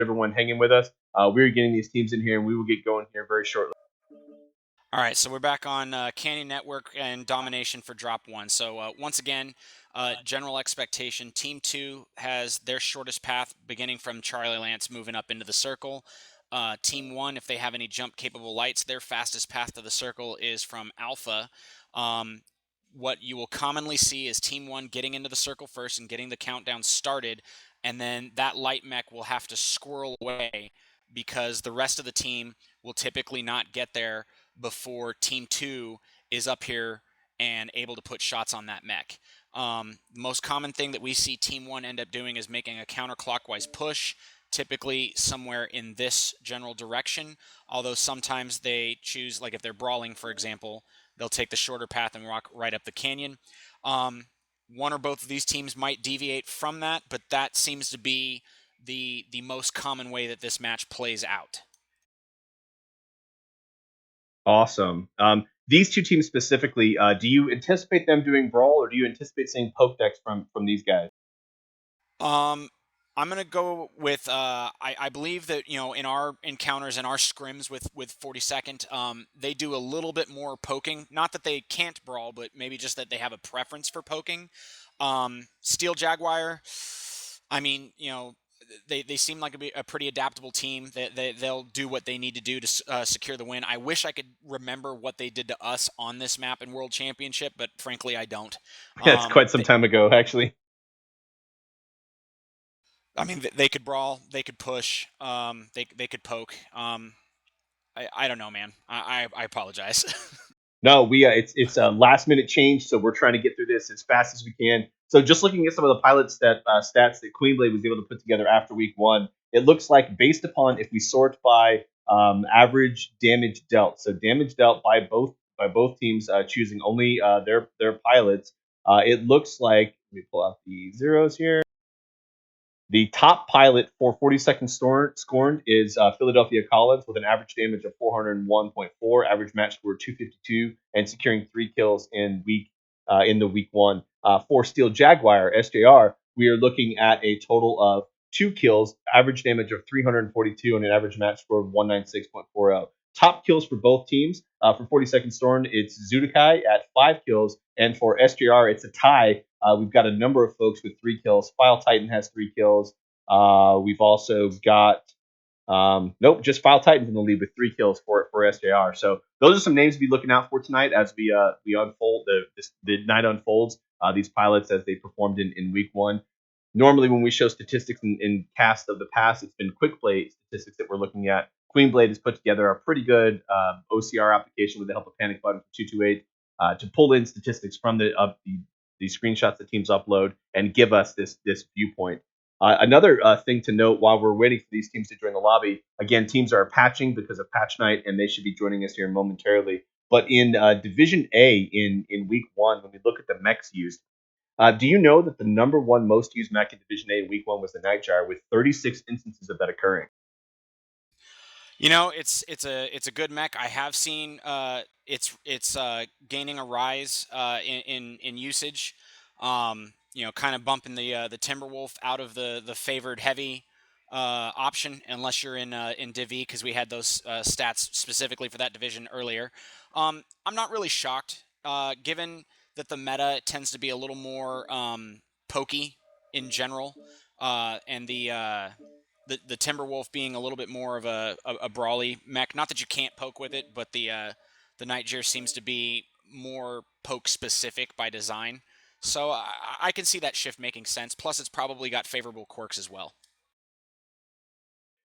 everyone hanging with us. We're getting these teams in here, and we will get going here very shortly. All right, so we're back on Canyon Network and Domination for Drop 1. So once again, general expectation, Team 2 has their shortest path beginning from Charlie Lance moving up into the circle. Team 1, if they have any jump-capable lights, their fastest path to the circle is from Alpha. What you will commonly see is Team 1 getting into the circle first and getting the countdown started, and then that light mech will have to squirrel away because the rest of the team will typically not get there before Team 2 is up here and able to put shots on that mech. The most common thing that we see Team 1 end up doing is making a counterclockwise push, typically somewhere in this general direction, although sometimes they choose, like if they're brawling, for example, they'll take the shorter path and walk right up the canyon. One or both of these teams might deviate from that, but that seems to be the most common way that this match plays out. Awesome. These two teams specifically, do you anticipate them doing brawl, or do you anticipate seeing poke decks from these guys? I'm gonna go with I believe that in our encounters and our scrims with 42nd, they do a little bit more poking. Not that they can't brawl, but maybe just that they have a preference for poking. Steel Jaguar, I mean, they seem like a pretty adaptable team. They'll do what they need to do to secure the win. I wish I could remember what they did to us on this map in World Championship, but frankly, I don't. It's quite some time ago, actually. I mean, they could brawl, they could push, they could poke. I don't know, man. I apologize. No, we it's a last minute change, so we're trying to get through this as fast as we can. So just looking at some of the pilots that stats that Queenblade was able to put together after week one, it looks like based upon if we sort by average damage dealt, so damage dealt by both teams choosing only their pilots, it looks like, let me pull out the zeros here. The top pilot for 42nd Scorned is Philadelphia Collins with an average damage of 401.4, average match score 252, and securing 3 kills in the week one. For Steel Jaguar SJR, we are looking at a total of 2 kills, average damage of 342, and an average match score of 196.40. Top kills for both teams. For 42nd Storm, it's Zudakai at 5 kills, and for SJR, it's a tie. We've got a number of folks with 3 kills. File Titan has 3 kills. We've also got just File Titan's in the lead with 3 kills for SJR. So those are some names to be looking out for tonight as we unfold the night unfolds. These pilots as they performed in week one. Normally, when we show statistics in cast of the past, it's been quick play statistics that we're looking at. Queenblade has put together a pretty good OCR application with the help of Panic Button for 228 to pull in statistics from the screenshots that teams upload and give us this viewpoint. Another thing to note while we're waiting for these teams to join the lobby, again, teams are patching because of patch night, and they should be joining us here momentarily. But in Division A in week one, when we look at the mechs used, do you know that the number one most used mech in Division A in week one was the Nightjar, with 36 instances of that occurring? It's a good mech. I have seen it's gaining a rise in usage. Kind of bumping the Timberwolf out of the favored heavy option, unless you're in Div E, because we had those stats specifically for that division earlier. I'm not really shocked, given that the meta tends to be a little more pokey in general, and the Timberwolf being a little bit more of a brawly mech. Not that you can't poke with it, but the Nightjar seems to be more poke specific by design. So I can see that shift making sense. Plus, it's probably got favorable quirks as well.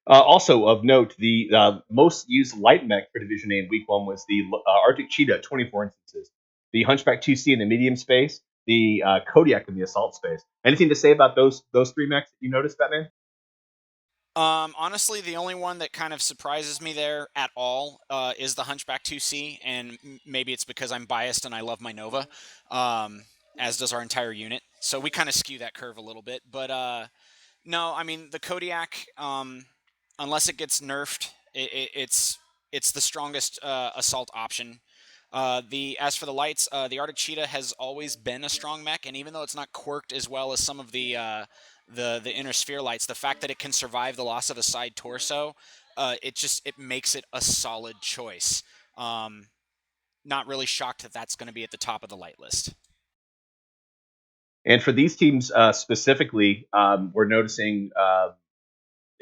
Also of note, the most used light mech for Division A in week one was the Arctic Cheetah, 24 instances. The Hunchback 2C in the medium space, the Kodiak in the assault space. Anything to say about those 3 mechs that you noticed, Batman? Honestly, the only one that kind of surprises me there at all is the Hunchback 2C, and maybe it's because I'm biased and I love my Nova, as does our entire unit. So we kind of skew that curve a little bit. But no, I mean, the Kodiak, unless it gets nerfed, it's the strongest assault option. As for the lights, the Arctic Cheetah has always been a strong mech, and even though it's not quirked as well as some of the the inner sphere lights, the fact that it can survive the loss of a side torso, it makes it a solid choice. Not really shocked that that's going to be at the top of the light list. And for these teams specifically, we're noticing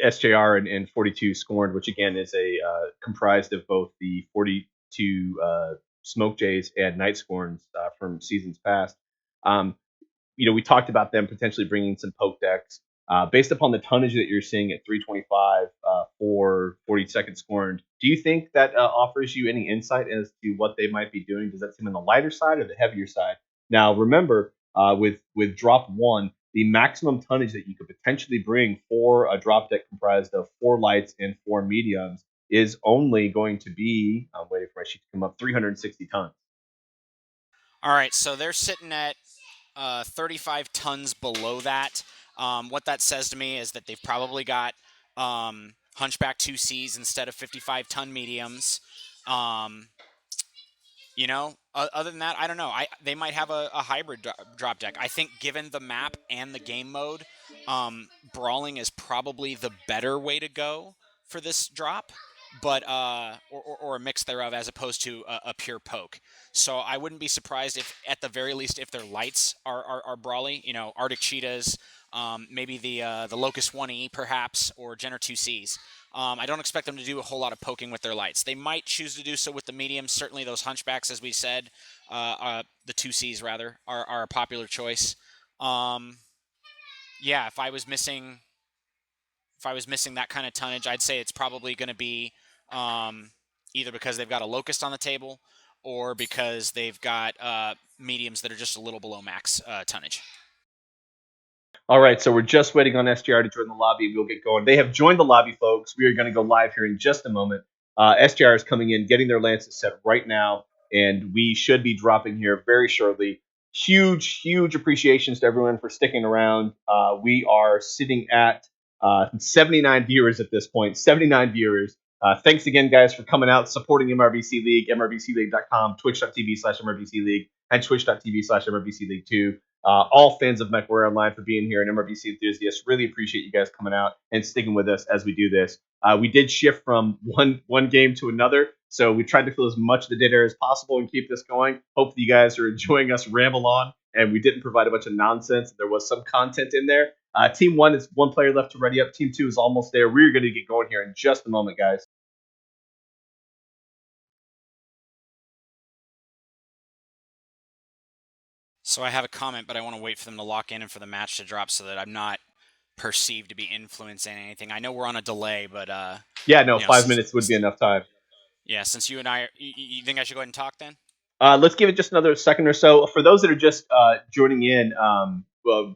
SJR and 42 Scorned, which again is a comprised of both the 42 Smoke Jays and Night Scorns from seasons past. We talked about them potentially bringing some poke decks. Based upon the tonnage that you're seeing at 325 for 42nd Scorned, do you think that offers you any insight as to what they might be doing? Does that seem on the lighter side or the heavier side? Now, remember, with drop one, the maximum tonnage that you could potentially bring for a drop deck comprised of 4 lights and 4 mediums is only going to be, I'm waiting for my sheet to come up, 360 tons. All right, so they're sitting at 35 tons below that. What that says to me is that they've probably got Hunchback 2Cs instead of 55-ton mediums. Other than that, I don't know. They might have a hybrid drop deck. I think given the map and the game mode, brawling is probably the better way to go for this drop, but or a mix thereof as opposed to a pure poke. So I wouldn't be surprised if, at the very least, if their lights are brawly. Arctic Cheetahs, maybe the Locust 1E perhaps, or Jenner 2Cs. I don't expect them to do a whole lot of poking with their lights. They might choose to do so with the mediums. Certainly those Hunchbacks, as we said, the 2Cs rather, are a popular choice. If I was missing that kind of tonnage, I'd say it's probably going to be either because they've got a Locust on the table or because they've got mediums that are just a little below max tonnage. All right, so we're just waiting on SJR to join the lobby. We'll get going. They have joined the lobby, folks. We are going to go live here in just a moment. SJR is coming in, getting their lances set right now, and we should be dropping here very shortly. Huge, huge appreciations to everyone for sticking around. We are sitting at 79 viewers at this point, 79 viewers. Thanks again, guys, for coming out, supporting MRBC League, MRBCLeague.com, twitch.tv/MRBC League, and twitch.tv/MRBC League 2. All fans of MechWarrior Online for being here and MRBC enthusiasts. Really appreciate you guys coming out and sticking with us as we do this. We did shift from one game to another, so we tried to fill as much of the dead air as possible and keep this going. Hopefully you guys are enjoying us ramble on, and we didn't provide a bunch of nonsense. There was some content in there. Team 1 is 1 player left to ready up. Team 2 is almost there. We're going to get going here in just a moment, guys. So I have a comment, but I want to wait for them to lock in and for the match to drop so that I'm not perceived to be influencing anything. I know we're on a delay, but 5 minutes would be enough time. Yeah, since you and I, you think I should go ahead and talk then? Let's give it just another second or so. For those that are just joining in,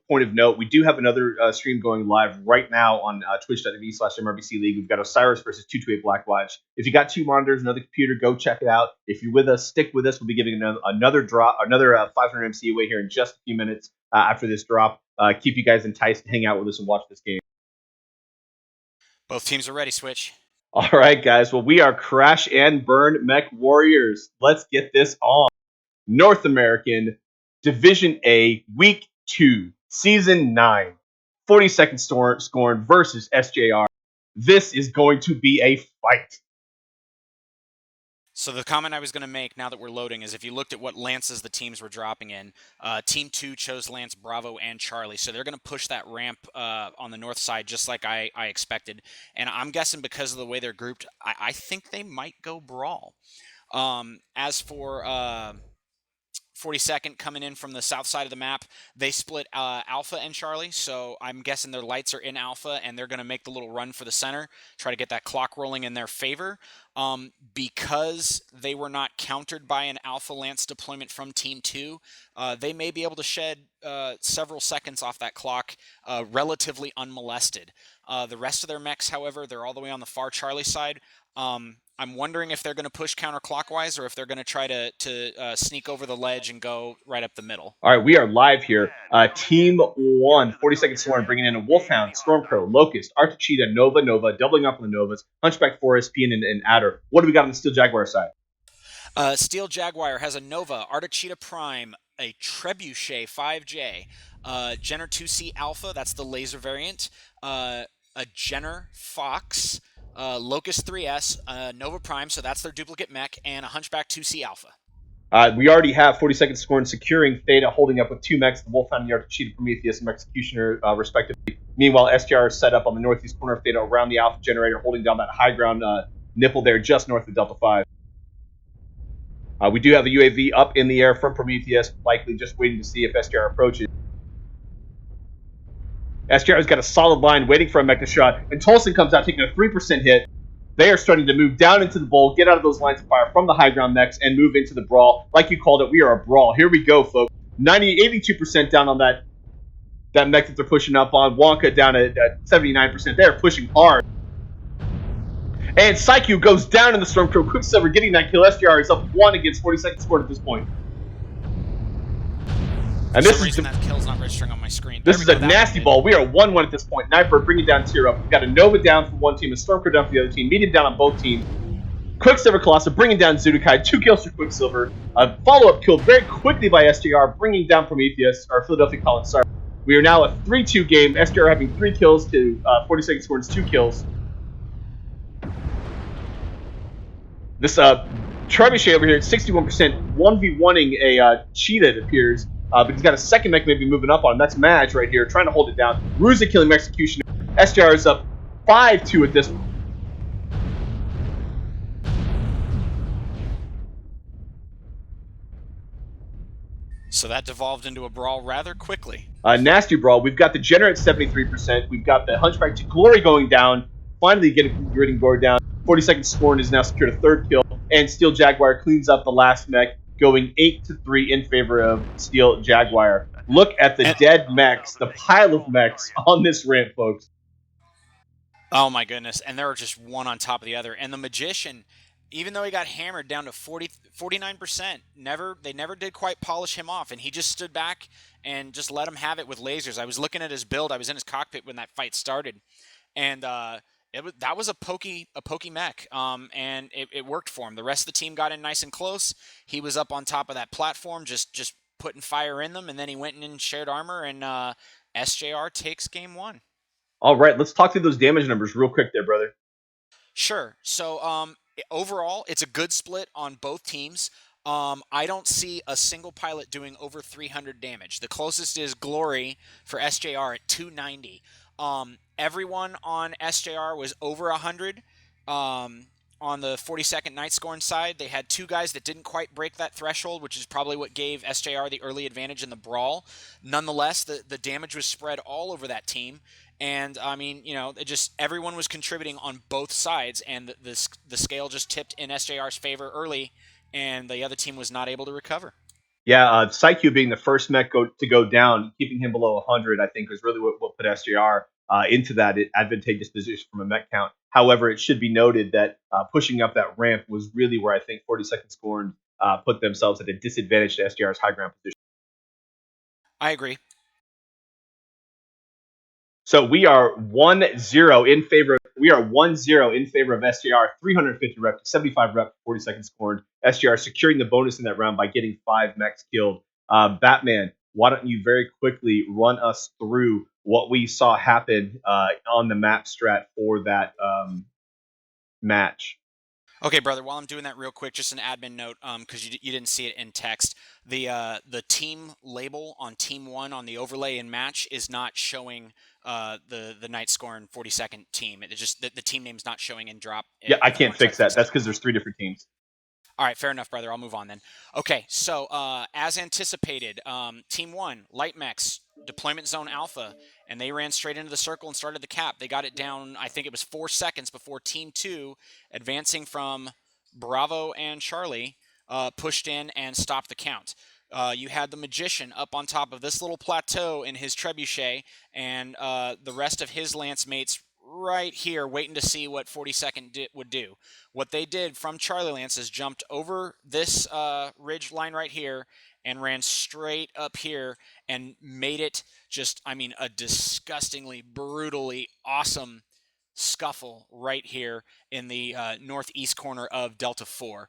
point of note, we do have another stream going live right now on twitch.tv/MRBC League. We've got Osiris versus 228 Blackwatch. If you got 2 monitors, another computer, go check it out. If you're with us, stick with us. We'll be giving another 500 MC away here in just a few minutes after this drop. Keep you guys enticed to hang out with us and watch this game. Both teams are ready, Switch. All right, guys. Well, we are Crash and Burn Mech Warriors. Let's get this on. North American Division A, Week 2, Season 9. 42nd Scorned versus SJR. This is going to be a fight. So the comment I was going to make now that we're loading is if you looked at what lances the teams were dropping in, Team 2 chose Lance, Bravo, and Charlie. So they're going to push that ramp on the north side just like I expected. And I'm guessing because of the way they're grouped, I think they might go Brawl. As for 42nd coming in from the south side of the map, they split Alpha and Charlie, so I'm guessing their lights are in Alpha, and they're going to make the little run for the center, try to get that clock rolling in their favor. Because they were not countered by an Alpha Lance deployment from Team 2, they may be able to shed several seconds off that clock relatively unmolested. The rest of their mechs, however, they're all the way on the far Charlie side. I'm wondering if they're going to push counterclockwise or if they're going to try to sneak over the ledge and go right up the middle. All right, we are live here. Team 1, 42nd Scorned, bringing in a Wolfhound, Stormcrow, Locust, Arctic Cheetah, Nova, doubling up on the Novas, Hunchback Forest, Pian, and Adder. What do we got on the Steel Jaguar side? Steel Jaguar has a Nova, Arctic Cheetah Prime, a Trebuchet 5J, Jenner 2C Alpha, that's the laser variant, a Jenner Fox, Locust 3S, Nova Prime, so that's their duplicate mech, and a Hunchback 2C Alpha. We already have 42nd Scorned securing Theta, holding up with 2 mechs, the Wolfhound, the Archer, Prometheus, and Executioner, respectively. Meanwhile, SJR is set up on the northeast corner of Theta around the Alpha generator, holding down that high ground nipple there just north of Delta 5. We do have a UAV up in the air from Prometheus, likely just waiting to see if SJR approaches. SJR's got a solid line waiting for a mech to shot, and Tolson comes out taking a 3% hit. They are starting to move down into the bowl, get out of those lines of fire from the high ground mechs, and move into the brawl. Like you called it, we are a brawl. Here we go, folks. 82% down on that mech that they're pushing up on. Wonka down at 79%. They're pushing hard. And Psyche goes down in the Stormcrow. Quicksilver getting that kill. SJR is up 1 against 42nd Scorned at this point. And this is that kill's not registering on my screen. This is a nasty ball. We are 1-1 at this point. Knifer bringing down tier up. We've got a Nova down for one team, a Stormcrow down for the other team, Medium down on both teams. Quicksilver Colossus bringing down Zudukai. 2 kills for Quicksilver. A follow-up kill very quickly by SJR, bringing down Prometheus, or Philadelphia Collins, sorry. We are now a 3-2 game. SJR having 3 kills to 42nd Scorned's 2 kills. This Trebuchet over here at 61%, 1v1ing a Cheetah, it appears. But he's got a second mech maybe moving up on him. That's Madge right here, trying to hold it down. Ruza killing Executioner. SJR is up 5-2 at this point. So that devolved into a brawl rather quickly. Nasty brawl. We've got the Jenner at 73%. We've got the Hunchback to Glory going down. Finally getting Gore down. 42nd Scorned has now secured a 3rd kill. And Steel Jaguar cleans up the last mech, going 8-3 in favor of Steel Jaguar. Look at the dead mechs, the pile of mechs on this ramp, folks. Oh my goodness. And there were just one on top of the other. And the Magician, even though he got hammered down to 49%, they never did quite polish him off. And he just stood back and just let him have it with lasers. I was looking at his build. I was in his cockpit when that fight started. And that was a pokey mech, and it worked for him. The rest of the team got in nice and close. He was up on top of that platform, just putting fire in them, and then he went in and shared armor, and SJR takes game 1. All right, let's talk through those damage numbers real quick there, brother. Sure. So overall, it's a good split on both teams. I don't see a single pilot doing over 300 damage. The closest is Glory for SJR at 290. Everyone on SJR was over 100. On the 42nd Night Scorn side, they had 2 guys that didn't quite break that threshold, which is probably what gave SJR the early advantage in the brawl. Nonetheless, the damage was spread all over that team. And, I mean, everyone was contributing on both sides, and the scale just tipped in SJR's favor early, and the other team was not able to recover. Yeah, Psyche being the first mech to go down, keeping him below 100, I think, was really what put SJR into that advantageous position from a mech count. However, it should be noted that pushing up that ramp was really where I think 42nd Scorned put themselves at a disadvantage to SJR's high ground position. I agree. So we are 1-0 in favor. We are 1-0 in favor of SJR. 350 rep to 75 rep for 42nd Scorned. SJR securing the bonus in that round by getting 5 mechs killed. Batman, why don't you very quickly run us through what we saw happen on the map strat for that match? Okay, brother, while I'm doing that real quick, just an admin note, because you didn't see it in text. The team label on Team 1 on the overlay in match is not showing the Night Scorn 42nd team. It just the team name's not showing in drop. Yeah, I can't fix that. That's because there's 3 different teams. All right, fair enough, brother. I'll move on then. Okay, so as anticipated, Team 1, Light Mechs, Deployment Zone Alpha, and they ran straight into the circle and started the cap. They got it down, I think it was 4 seconds before Team 2, advancing from Bravo and Charlie, pushed in and stopped the count. You had the Magician up on top of this little plateau in his Trebuchet, and the rest of his lance mates right here waiting to see what 42nd would do. What they did from Charlie Lance is jumped over this ridge line right here and ran straight up here and made it just, I mean, a disgustingly, brutally awesome scuffle right here in the northeast corner of Delta 4.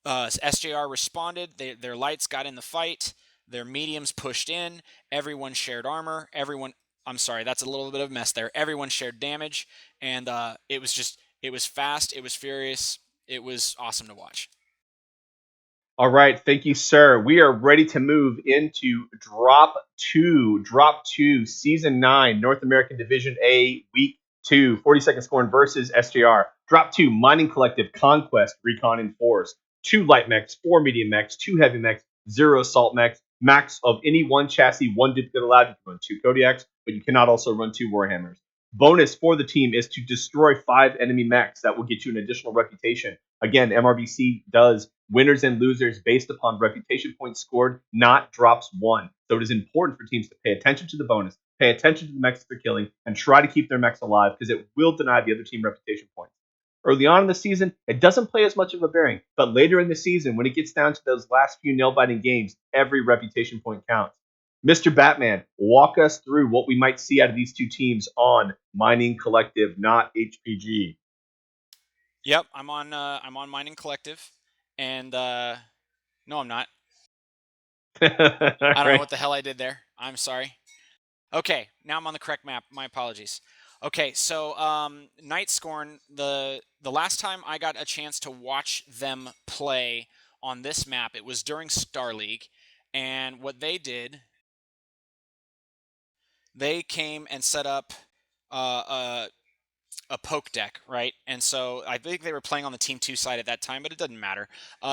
SJR responded. Their lights got in the fight. Their mediums pushed in. Everyone shared armor. I'm sorry, that's a little bit of a mess there. Everyone shared damage, and it was fast. It was furious. It was awesome to watch. All right, thank you, sir. We are ready to move into Drop 2. Drop 2, Season 9, North American Division A, Week 2, 40-second Scorned versus SJR. Drop 2, Mining Collective, Conquest, Recon Enforce. 2 light mechs, 4 medium mechs, 2 heavy mechs, 0 assault mechs. Max of any one chassis, 1 duplicate allowed. You can run 2 Kodiaks, but you cannot also run 2 Warhammers. Bonus for the team is to destroy 5 enemy mechs. That will get you an additional reputation. Again, MRBC does winners and losers based upon reputation points scored, not drops won. So it is important for teams to pay attention to the bonus, pay attention to the mechs they're killing, and try to keep their mechs alive because it will deny the other team reputation points. Early on in the season, it doesn't play as much of a bearing, but later in the season, when it gets down to those last few nail-biting games, every reputation point counts. Mr. Batman, walk us through what we might see out of these two teams on Mining Collective, not HPG. Yep, I'm on Mining Collective, and no, I'm not. I don't know Right. what the hell I did there. I'm sorry. Okay, now I'm on the correct map. My apologies. Okay, so Night Scorn, the last time I got a chance to watch them play on this map, it was during Star League, and what they did, they came and set up uh, a poke deck, right? And so I think they were playing on the Team 2 side at that time, but it doesn't matter.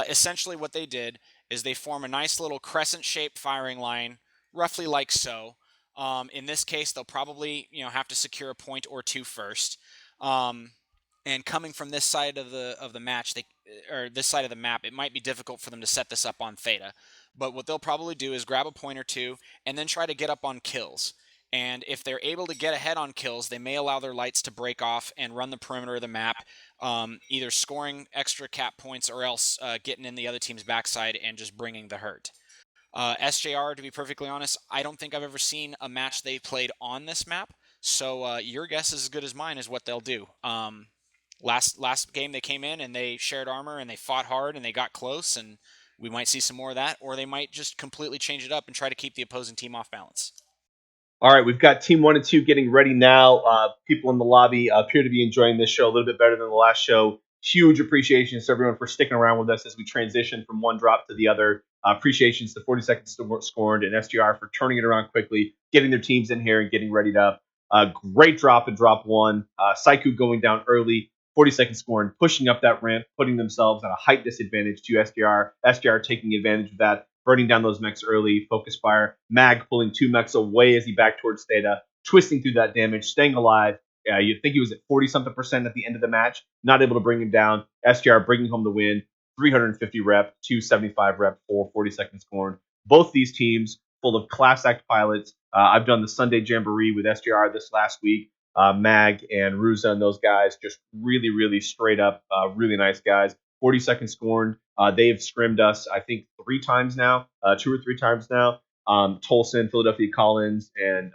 Essentially, what they did is they form a nice little crescent-shaped firing line, roughly like so. In this case, they'll probably have to secure a point or two first. And coming from this side of the match, or this side of the map, it might be difficult for them to set this up on Theta. But what they'll probably do is grab a point or two and then try to get up on kills. And if they're able to get ahead on kills, they may allow their lights to break off and run the perimeter of the map, either scoring extra cap points or else getting in the other team's backside and just bringing the hurt. SJR, to be perfectly honest, I don't think I've ever seen a match they played on this map. So your guess is as good as mine is what they'll do. Last game they came in and they shared armor and they fought hard and they got close, and we might see some more of that, or they might just completely change it up and try to keep the opposing team off balance. All right, we've got Team 1 and 2 getting ready now. People in the lobby appear to be enjoying this show a little bit better than the last show. Huge appreciations to everyone for sticking around with us as we transition from one drop to the other. Appreciations to 40 Seconds Scorned and SGR for turning it around quickly, getting their teams in here and getting readied up. Great drop in drop 1. Saiku going down early. 40 Seconds Scorned pushing up that ramp, putting themselves at a height disadvantage to SGR. SGR taking advantage of that, burning down those mechs early, focus fire. Mag pulling 2 mechs away as he backed towards Theta, twisting through that damage, staying alive. You'd think he was at 40-something% at the end of the match, not able to bring him down. SJR bringing home the win, 350 rep, 275 rep for 40 Seconds Scorned. Both these teams full of class act pilots. I've done the Sunday Jamboree with SJR this last week. Mag and Ruza and those guys, just really, really straight up, really nice guys. 40 Seconds Scorned. They've scrimmed us, I think, 3 times now, 2 or 3 times now. Tolson, Philadelphia Collins, and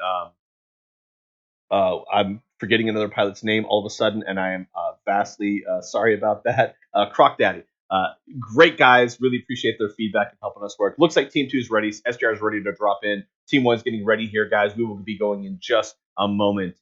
I'm forgetting another pilot's name all of a sudden, and I am vastly sorry about that. Croc Daddy. Great guys. Really appreciate their feedback and helping us work. Looks like Team 2 is ready. SJR is ready to drop in. Team 1 is getting ready here, guys. We will be going in just a moment.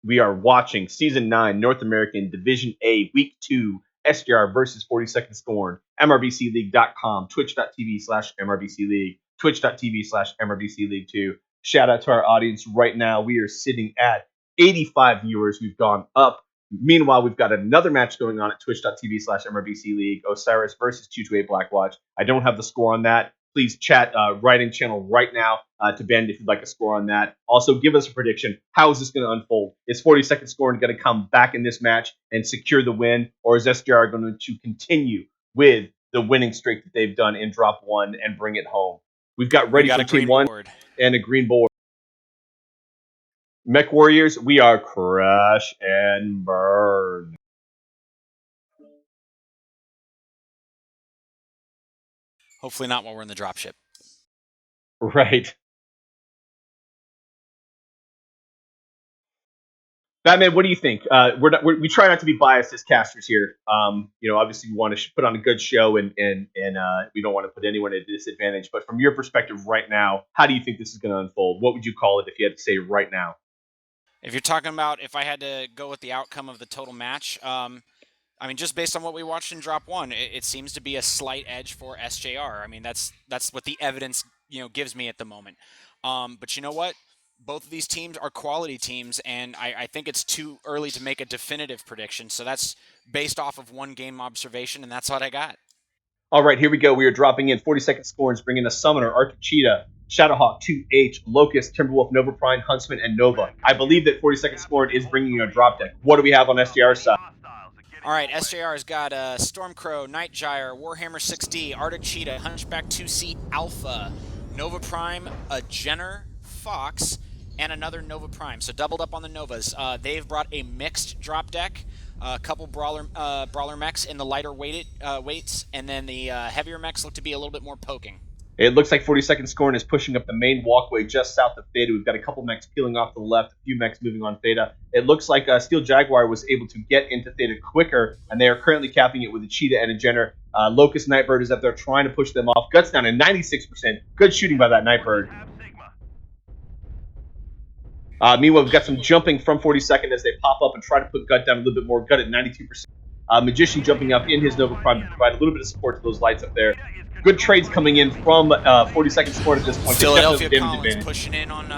We are watching Season 9, North American Division A, Week 2, SJR versus 40 Seconds Scorned, MRBCLeague.com, twitch.tv/MRBC League, twitch.tv/MRBC League 2. Shout out to our audience right now. We are sitting at 85 viewers. We've gone up. Meanwhile, we've got another match going on at twitch.tv/MRBC League, Osiris versus 228 Blackwatch. I don't have the score on that. Please chat right in channel right now to Ben if you'd like a score on that. Also, give us a prediction. How is this going to unfold? Is 40 Second Scorned going to come back in this match and secure the win? Or is SJR going to continue with the winning streak that they've done in Drop 1 and bring it home? We've got ready for Team 1 and a green board. Mech Warriors, we are crash and burn. Hopefully not while we're in the dropship. Right. Batman, what do you think? We try not to be biased as casters here. Obviously we want to put on a good show, and we don't want to put anyone at a disadvantage. But from your perspective right now, how do you think this is going to unfold? What would you call it if you had to say right now? If you're talking about if I had to go with the outcome of the total match, just based on what we watched in Drop 1, it seems to be a slight edge for SJR. I mean, that's what the evidence gives me at the moment. But you know what? Both of these teams are quality teams, and I think it's too early to make a definitive prediction. So that's based off of one game observation, and that's what I got. All right, here we go. We are dropping in 40-second Scorns, bringing a Summoner, Arctic Cheetah, Shadowhawk, 2H, Locust, Timberwolf, Nova Prime, Huntsman, and Nova. I believe that 40-second Scorn is bringing you a drop deck. What do we have on SJR's side? All right, SJR's got Stormcrow, Nightgyre, Warhammer 6D, Arctic Cheetah, Hunchback 2C Alpha, Nova Prime, a Jenner, Fox, and another Nova Prime. So doubled up on the Novas. They've brought a mixed drop deck, a couple brawler mechs in the lighter weights, and then the heavier mechs look to be a little bit more poking. It looks like 40-second Scorn is pushing up the main walkway just south of Theta. We've got a couple mechs peeling off to the left, a few mechs moving on Theta. It looks like Steel Jaguar was able to get into Theta quicker, and they are currently capping it with a Cheetah and a Jenner. Locust Nightbird is up there trying to push them off. Guts down at 96%. Good shooting by that Nightbird. Meanwhile, we've got some jumping from 42nd as they pop up and try to put Gut down a little bit more. Gut at 92%. Magician jumping up in his Nova Prime to provide a little bit of support to those lights up there. Good trades coming in from 40-second Scorn at this point. Philadelphia Collins pushing in on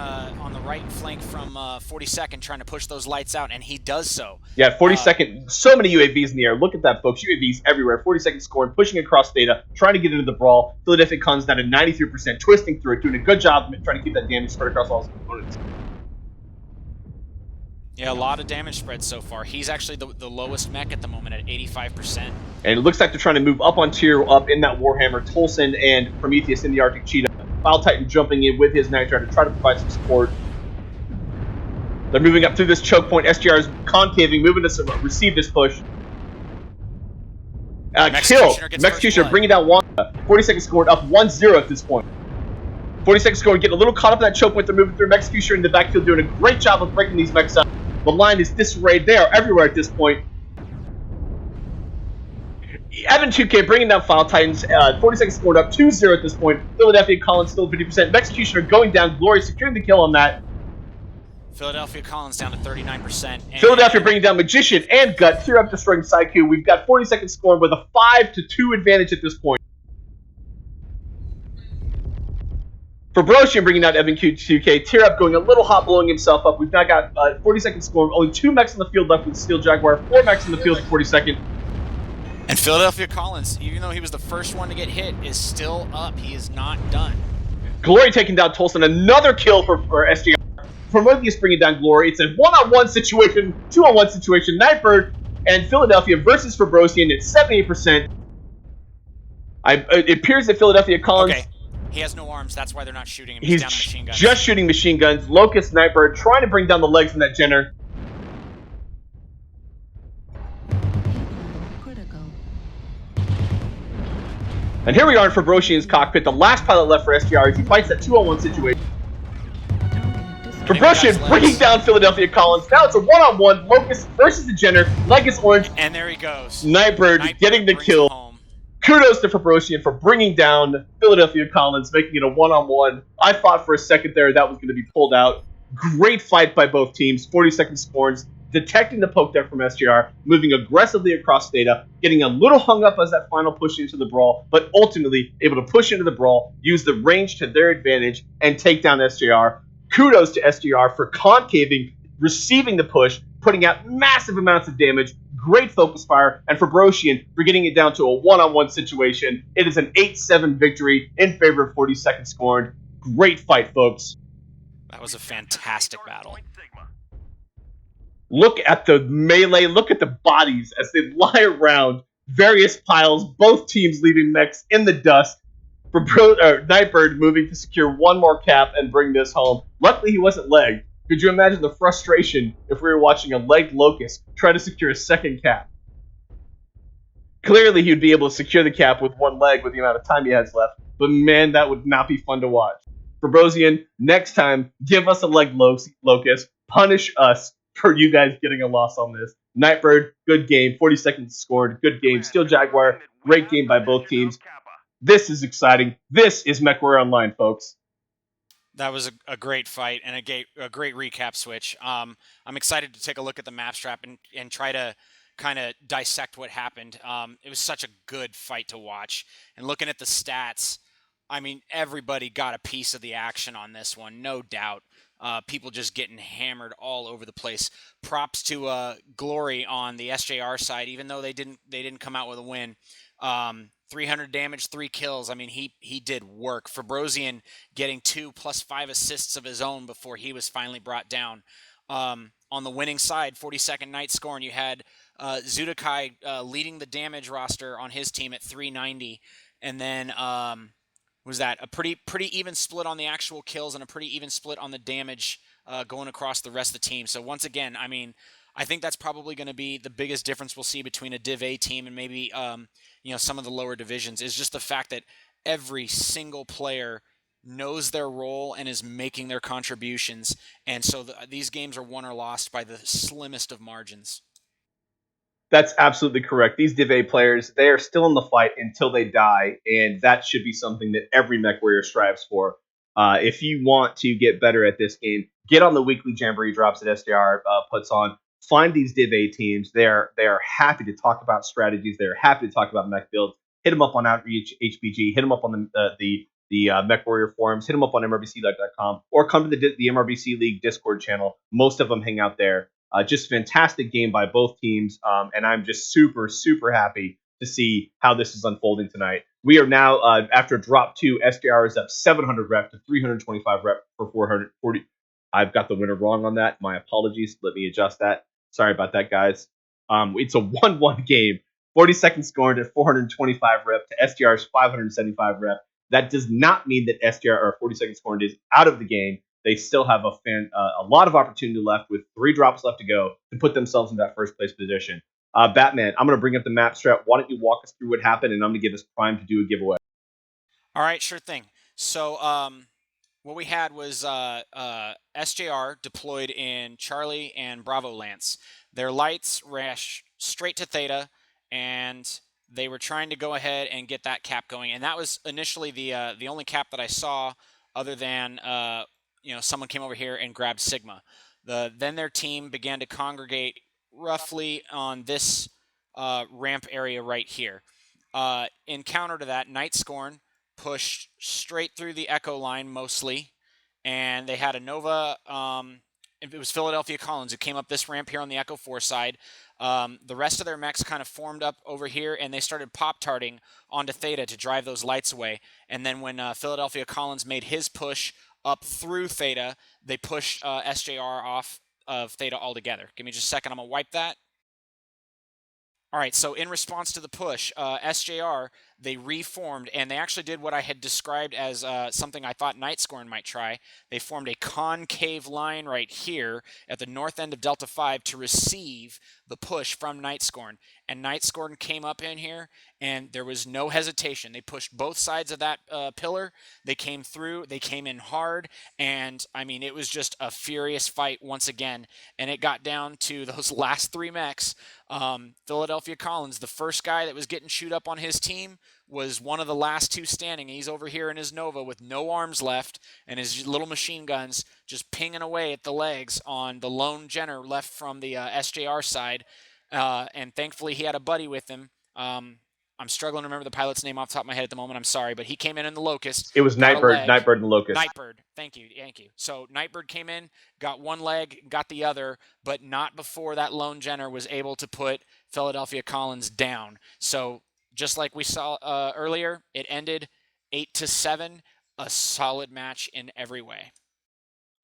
the right flank from 42nd, trying to push those lights out, and he does so. Yeah, 42nd, so many UAVs in the air. Look at that, folks. UAVs everywhere. 42nd Scorn pushing across Theta, trying to get into the brawl. Philadelphia Collins down to 93%, twisting through it, doing a good job trying to keep that damage spread across all his components. Yeah, a lot of damage spread so far. He's actually the lowest mech at the moment at 85%. And it looks like they're trying to move up on tier up in that Warhammer. Tolson and Prometheus in the Arctic Cheetah. File Titan jumping in with his Nitro to try to provide some support. They're moving up through this choke point. SJR is concaving, moving to receive this push. Kill. Executioner bringing down Wanda. 40-second Scorn up 1-0 at this point. 40-second Scorn getting a little caught up in that choke point. They're moving through. Executioner in the backfield doing a great job of breaking these mechs up. The line is disarrayed. They are everywhere at this point. Evan 2K bringing down File Titans. 40-second Scorn up 2-0 at this point. Philadelphia Collins still 50%. Executioner going down. Glory securing the kill on that. Philadelphia Collins down to 39%. Philadelphia bringing down Magician and Gut. Tear up destroying Psycho. We've got 40-second Scorn with a 5-2 advantage at this point. For Brosian bringing out Evan Q2K, Tear Up going a little hot, blowing himself up. We've now got 40-second Scorn, only 2 mechs on the field left with Steel Jaguar, 4 mechs in the field for 42nd. And Philadelphia Collins, even though he was the first one to get hit, is still up. He is not done. Glory taking down Tolson, another kill for SJR. Prometheus bringing down Glory. It's a 1-on-1 situation, 2-on-1 situation. Nightbird and Philadelphia versus Fabrosian at 78%. It appears that Philadelphia Collins... Okay. He has no arms. That's why they're not shooting him. He's down to machine guns. Just shooting machine guns. Locust, Nightbird trying to bring down the legs from that Jenner. Critical. And here we are in Fabrosian's cockpit. The last pilot left for SJR as he fights that 2-on-1 situation. Fabrosian bringing down Philadelphia Collins. Now it's a 1-on-1. Locust versus the Jenner. Leg is orange. And there he goes. Nightbird getting the kill. Kudos to Fabrosian for bringing down Philadelphia Collins, making it a 1-on-1. I thought for a second there that was going to be pulled out. Great fight by both teams. 40-second Scorns, detecting the poke deck from SJR, moving aggressively across Theta, getting a little hung up as that final push into the brawl, but ultimately able to push into the brawl, use the range to their advantage, and take down SJR. Kudos to SJR for concaving, receiving the push, putting out massive amounts of damage. Great focus fire, and for Brosian for getting it down to a 1-on-1 situation. It is an 8-7 victory in favor of 42nd Scorned. Great fight, folks. That was a fantastic battle. Look at the melee. Look at the bodies as they lie around various piles. Both teams leaving mechs in the dust. For Nightbird moving to secure one more cap and bring this home. Luckily, he wasn't legged. Could you imagine the frustration if we were watching a legged Locust try to secure a second cap? Clearly, he would be able to secure the cap with one leg with the amount of time he has left. But man, that would not be fun to watch. For Brosian, next time, give us a legged Locust, punish us, for you guys getting a loss on this. Nightbird, good game. 40 seconds scored, good game. Steel Jaguar, great game by both teams. This is exciting. This is MechWarrior Online, folks. That was a great fight and a great recap switch. I'm excited to take a look at the map strap and try to kind of dissect what happened. It was such a good fight to watch. And looking at the stats, I mean, everybody got a piece of the action on this one, no doubt. People just getting hammered all over the place. Props to Glory on the SJR side, even though they didn't come out with a win. 300 damage, 3 kills. I mean, he did work. Fabrosian getting 2 plus 5 assists of his own before he was finally brought down. On the winning side, 42nd Night Scorned, you had Zudakai leading the damage roster on his team at 390, and then was that a pretty even split on the actual kills and a pretty even split on the damage going across the rest of the team. So once again, I mean, I think that's probably going to be the biggest difference we'll see between a Div A team and maybe some of the lower divisions is just the fact that every single player knows their role and is making their contributions, and so these games are won or lost by the slimmest of margins. That's absolutely correct. These Div A players, they are still in the fight until they die, and that should be something that every MechWarrior strives for. If you want to get better at this game, get on the weekly Jamboree drops that SJR puts on. Find these Div A teams. They are happy to talk about strategies. They're happy to talk about mech builds. Hit them up on Outreach HBG. Hit them up on the MechWarrior forums. Hit them up on MRBC.com or come to the MRBC League Discord channel. Most of them hang out there. Just fantastic game by both teams, and I'm just super, super happy to see how this is unfolding tonight. We are now, after drop 2, SJR is up 700 rep to 325 rep for 440. I've got the winner wrong on that. My apologies. Let me adjust that. Sorry about that, guys. It's a 1-1 game. 40 seconds scored at 425 rep to SJR's 575 rep. That does not mean that SJR or 40 seconds scored is out of the game. They still have a lot of opportunity left with 3 drops left to go to put themselves in that first place position. Batman, I'm going to bring up the map strat. Why don't you walk us through what happened, and I'm going to give us Prime to do a giveaway. All right, sure thing. So what we had was SJR deployed in Charlie and Bravo Lance. Their lights rash straight to Theta, and they were trying to go ahead and get that cap going. And that was initially the only cap that I saw, other than someone came over here and grabbed Sigma. Then their team began to congregate roughly on this ramp area right here. In counter to that, Night Scorn pushed straight through the Echo line mostly, and they had a Nova. It was Philadelphia Collins who came up this ramp here on the Echo 4 side. The rest of their mechs kind of formed up over here, and they started pop-tarting onto Theta to drive those lights away. And then when Philadelphia Collins made his push up through Theta, they pushed SJR off of Theta altogether. Give me just a second. I'm going to wipe that. All right, so in response to the push, SJR, they reformed, and they actually did what I had described as something I thought Night Scorn might try. They formed a concave line right here at the north end of Delta 5 to receive the push from Night Scorn. And Night Scorn came up in here, and there was no hesitation. They pushed both sides of that pillar. They came through. They came in hard, and, I mean, it was just a furious fight once again. And it got down to those last 3 mechs. Philadelphia Collins, the first guy that was getting shoot up on his team, was one of the last 2 standing. He's over here in his Nova with no arms left and his little machine guns just pinging away at the legs on the lone Jenner left from the SJR side. And thankfully he had a buddy with him. I'm struggling to remember the pilot's name off the top of my head at the moment. I'm sorry, but he came in the Locust. It was Nightbird and Locust. Nightbird. Thank you. So Nightbird came in, got one leg, got the other, but not before that lone Jenner was able to put Philadelphia Collins down. So just like we saw earlier, it ended 8-7, a solid match in every way.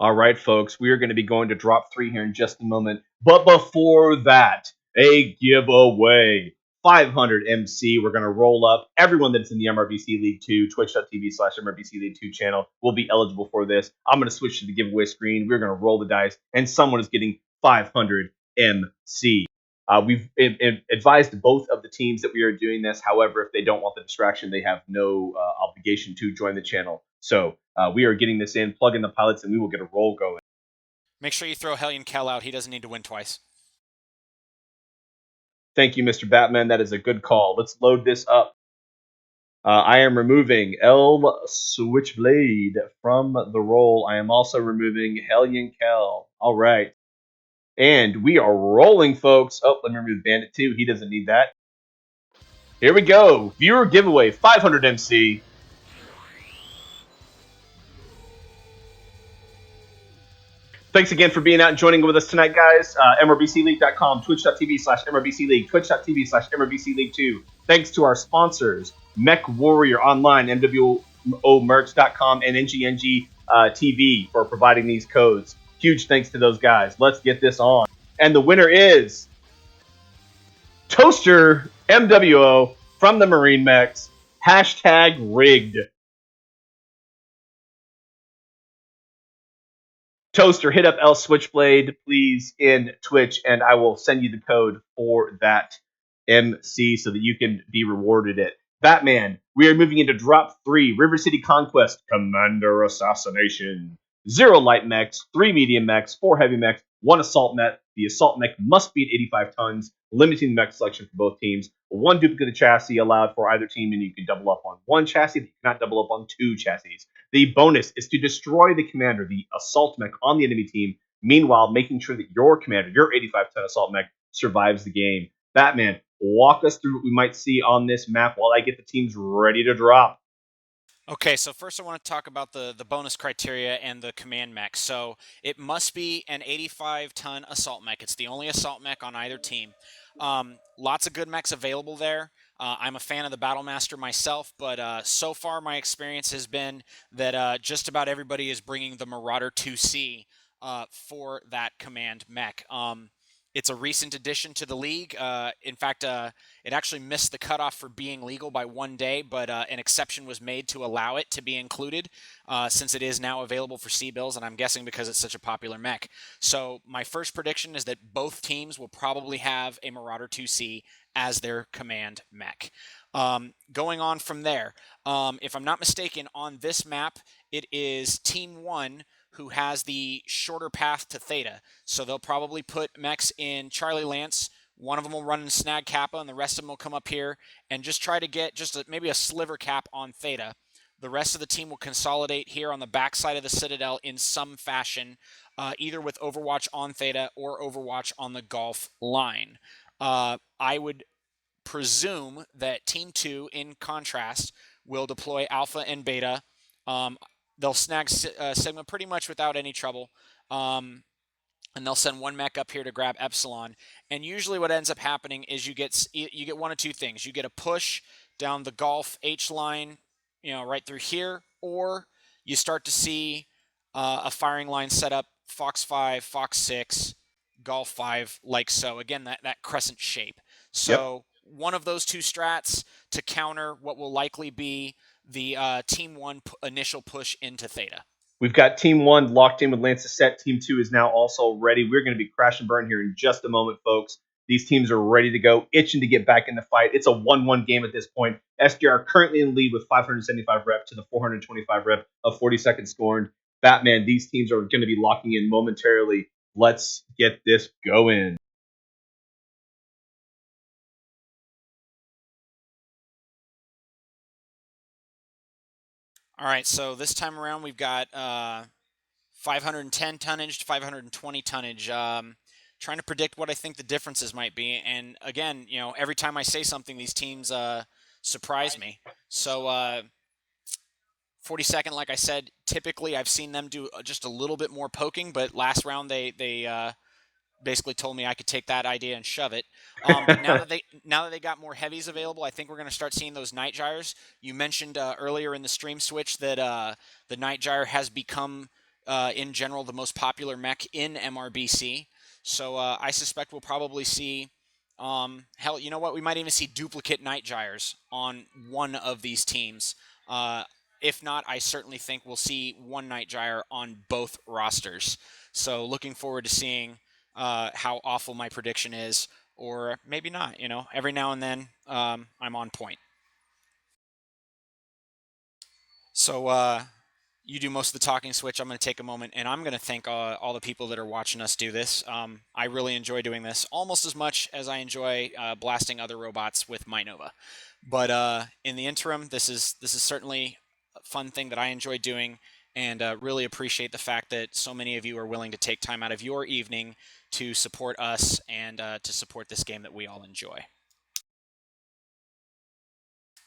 All right, folks, we are going to be going to drop 3 here in just a moment. But before that, a giveaway. 500 MC. We're going to roll up. Everyone that's in the MRBC League 2, twitch.tv/MRBC League 2 channel will be eligible for this. I'm going to switch to the giveaway screen. We're going to roll the dice, and someone is getting 500 MC. We've advised both of the teams that we are doing this. However, if they don't want the distraction, they have no obligation to join the channel. So we are getting this in, plug in the pilots, and we will get a roll going. Make sure you throw Hellion Kell out. He doesn't need to win twice. Thank you, Mr. Batman. That is a good call. Let's load this up. I am removing El Switchblade from the roll. I am also removing Hellion Kell. All right. And we are rolling, folks. Oh, let me remove Bandit too. He doesn't need that. Here we go. Viewer giveaway, 500 MC. Thanks again for being out and joining with us tonight, guys. MRBCLeague.com, twitch.tv/MRBC League, twitch.tv/MRBC League 2. Thanks to our sponsors, Mech Warrior Online, MWOmerch.com, and NGNG TV for providing these codes. Huge thanks to those guys. Let's get this on. And the winner is Toaster MWO from the Marine Mechs. #rigged. Toaster, hit up L Switchblade, please, in Twitch, and I will send you the code for that MC so that you can be rewarded it. Batman, we are moving into Drop 3, River City Conquest, Commander Assassination. 0 light mechs, 3 medium mechs, 4 heavy mechs, 1 assault mech. The assault mech must be at 85 tons, limiting the mech selection for both teams. 1 duplicate chassis allowed for either team, and you can double up on 1 chassis, but you cannot double up on 2 chassis. The bonus is to destroy the commander, the assault mech, on the enemy team, meanwhile making sure that your commander, your 85-ton assault mech, survives the game. Batman, walk us through what we might see on this map while I get the teams ready to drop. Okay, so first I want to talk about the bonus criteria and the command mech. So it must be an 85-ton assault mech. It's the only assault mech on either team. Lots of good mechs available there. I'm a fan of the Battlemaster myself, but so far my experience has been that just about everybody is bringing the Marauder 2C for that command mech. It's a recent addition to the league. In fact, it actually missed the cutoff for being legal by 1 day, but an exception was made to allow it to be included since it is now available for C-bills, and I'm guessing because it's such a popular mech. So my first prediction is that both teams will probably have a Marauder 2C as their command mech. Going on from there, if I'm not mistaken, on this map, it is Team 1 who has the shorter path to Theta. So they'll probably put mechs in Charlie Lance. One of them will run in Snag Kappa, and the rest of them will come up here and just try to get maybe a sliver cap on Theta. The rest of the team will consolidate here on the backside of the Citadel in some fashion, either with Overwatch on Theta or Overwatch on the Golf line. I would presume that Team 2, in contrast, will deploy Alpha and Beta. They'll snag Sigma pretty much without any trouble. And they'll send 1 mech up here to grab Epsilon. And usually what ends up happening is you get 1 of 2 things. You get a push down the Golf H line, right through here, or you start to see a firing line set up, Fox 5, Fox 6, Golf 5, like so. Again, that crescent shape. So one of those 2 strats to counter what will likely be the Team 1 initial push into Theta. We've got Team 1 locked in with Lance set. Team 2 is now also ready. We're going to be crash and burn here in just a moment, folks. These teams are ready to go, itching to get back in the fight. It's a 1-1 game at this point. SJR currently in the lead with 575 rep to the 425 rep of 42nd Scorned. Batman, these teams are going to be locking in momentarily. Let's get this going. All right, so this time around we've got 510 tonnage to 520 tonnage. Trying to predict what I think the differences might be. And again, every time I say something, these teams surprise me. So 42nd, like I said, typically I've seen them do just a little bit more poking, but last round they basically told me I could take that idea and shove it. But now that they got more heavies available, I think we're going to start seeing those night gyres. You mentioned earlier in the stream switch that the night gyre has become, in general, the most popular mech in MRBC. So I suspect we'll probably see, hell, you know what? We might even see duplicate night gyres on one of these teams. If not, I certainly think we'll see 1 night gyre on both rosters. So looking forward to seeing how awful my prediction is, or maybe not. Every now and then I'm on point. So you do most of the talking, Switch. I'm going to take a moment, and I'm going to thank all the people that are watching us do this. I really enjoy doing this almost as much as I enjoy blasting other robots with my Nova. But in the interim, this is certainly a fun thing that I enjoy doing, and really appreciate the fact that so many of you are willing to take time out of your evening to support us and to support this game that we all enjoy.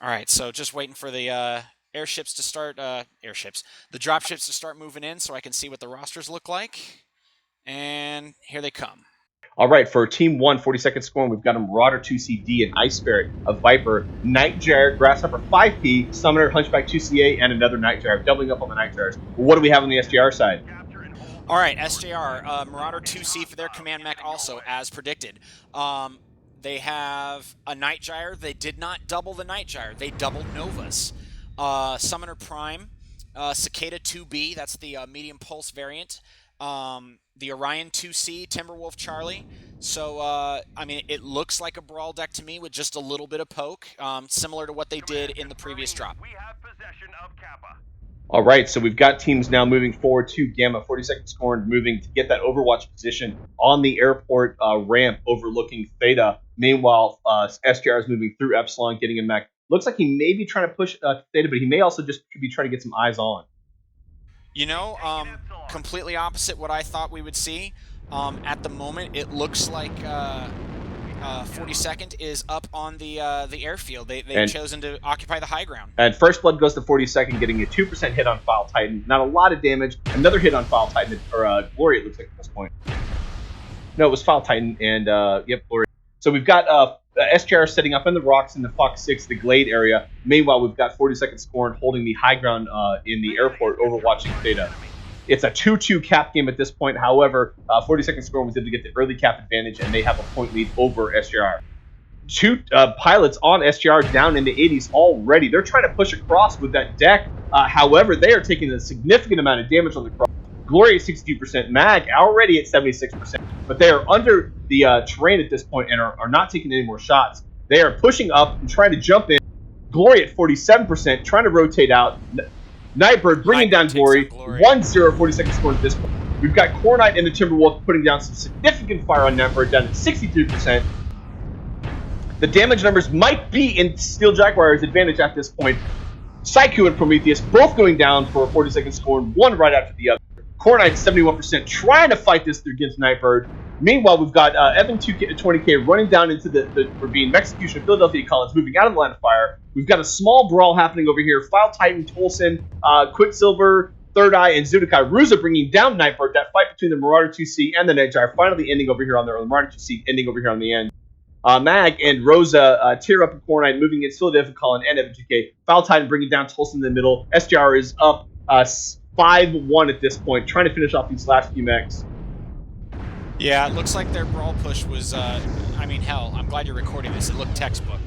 All right, so just waiting for the airships to start, the dropships to start moving in so I can see what the rosters look like. And here they come. All right, for Team 1, 42nd Scorn, we've got a Marauder 2CD, an Ice Spirit, a Viper, Night Gyre, Grasshopper 5P, Summoner, Hunchback 2CA, and another Night Gyre, doubling up on the Night Gyres. What do we have on the SJR side? All right, SJR, Marauder 2C for their command mech also, as predicted. They have a Night Gyre. They did not double the Night Gyre. They doubled Novas. Summoner Prime, Cicada 2B, that's the medium pulse variant. The Orion 2C, Timberwolf Charlie. So, I mean, it looks like a brawl deck to me with just a little bit of poke, similar to what they did in the previous drop. We have possession of Kappa. All right, so we've got teams now moving forward to Gamma, 42nd Scorn, moving to get that Overwatch position on the airport ramp overlooking Theta. Meanwhile, SJR is moving through Epsilon, getting him back. Looks like he may be trying to push Theta, but he may also just be trying to get some eyes on. You know, completely opposite what I thought we would see. At the moment, it looks like 42nd is up on the airfield. They've chosen to occupy the high ground. And first blood goes to 42nd, getting a 2% hit on File Titan. Not a lot of damage. Another hit on File Titan, or Glory, it looks like at this point. No, it was File Titan, and yep, Glory. So we've got SJR setting up in the rocks in the Fox 6, the Glade area. Meanwhile, we've got 42nd Scorn holding the high ground in the airport, overwatching Theta. It's a 2-2 cap game at this point. However, 42nd Scorn was able to get the early cap advantage, and they have a point lead over SJR. Two pilots on SJR down in the 80s already. They're trying to push across with that deck. However, they are taking a significant amount of damage on the cross. Glory at 62%, Mag already at 76%, but they are under the terrain at this point and are not taking any more shots. They are pushing up and trying to jump in. Glory at 47%, trying to rotate out. Nightbird bringing down Glory. 1-0, 42nd Scorn at this point. We've got Cornite and the Timberwolf putting down some significant fire on Nightbird, down at 63%. The damage numbers might be in Steel Jaguar's advantage at this point. Psycho and Prometheus both going down for 42nd Scorn, one right after the other. Cornite 71%, trying to fight this against Nightbird. Meanwhile, we've got Evan 20K running down into the ravine. Execution of Philadelphia Collins moving out of the line of fire. We've got a small brawl happening over here. File Titan, Tolson, Quicksilver, Third Eye, and Zudakai. Ruza bringing down Nightbird. That fight between the Marauder 2C and the Night Gyre finally ending over here on the Marauder 2C, ending over here on the end. Mag and Rosa tear up a Cornite, moving against Philadelphia Collins and Evan 2K. File Titan bringing down Tolson in the middle. SJR is up 5-1 at this point, trying to finish off these last few mechs. Yeah, it looks like their brawl push was, I mean, hell, I'm glad you're recording this. It looked textbook.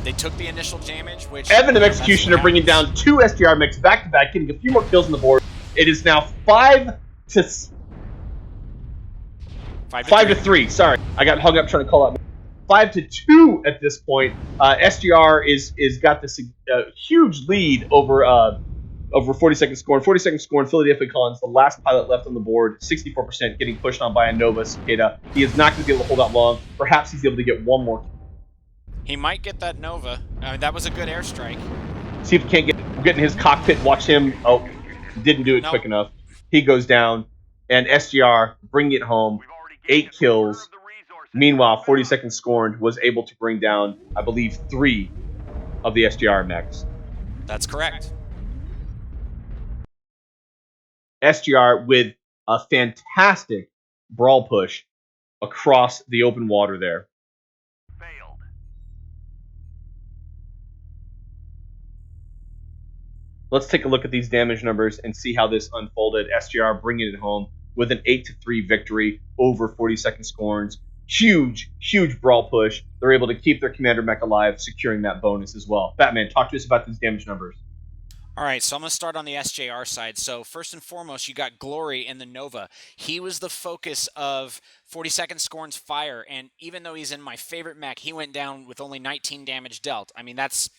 They took the initial damage, which... Evan and Execution are bringing down two SJR mechs back-to-back, getting a few more kills on the board. It is now 5-3. Sorry, I got hung up trying to call out. 5-2 at this point. SJR is got this huge lead over 42nd Scorn. 42nd Scorn, Philadelphia Collins, the last pilot left on the board, 64%, getting pushed on by a Nova Cicada. He is not going to be able to hold out long. Perhaps he's able to get one more. He might get that Nova. I mean, that was a good airstrike. See if he can't get in his cockpit. Watch him. Oh, didn't do it quick enough. He goes down, and SJR bringing it home. 8 kills. Meanwhile, 42nd Scorn was able to bring down, I believe, 3 of the SJR mechs. That's correct. SJR with a fantastic brawl push across the open water there. Failed. Let's take a look at these damage numbers and see how this unfolded. SJR bringing it home with an 8-3 victory over 42nd Scorn's. Huge brawl push. They're able to keep their commander mech alive, securing that bonus as well. Batman, talk to us about these damage numbers. All right, so I'm going to start on the SJR side. So first and foremost, you got Glory in the Nova. He was the focus of 42nd Scorn's fire, and even though he's in my favorite mech, he went down with only 19 damage dealt. I mean, that's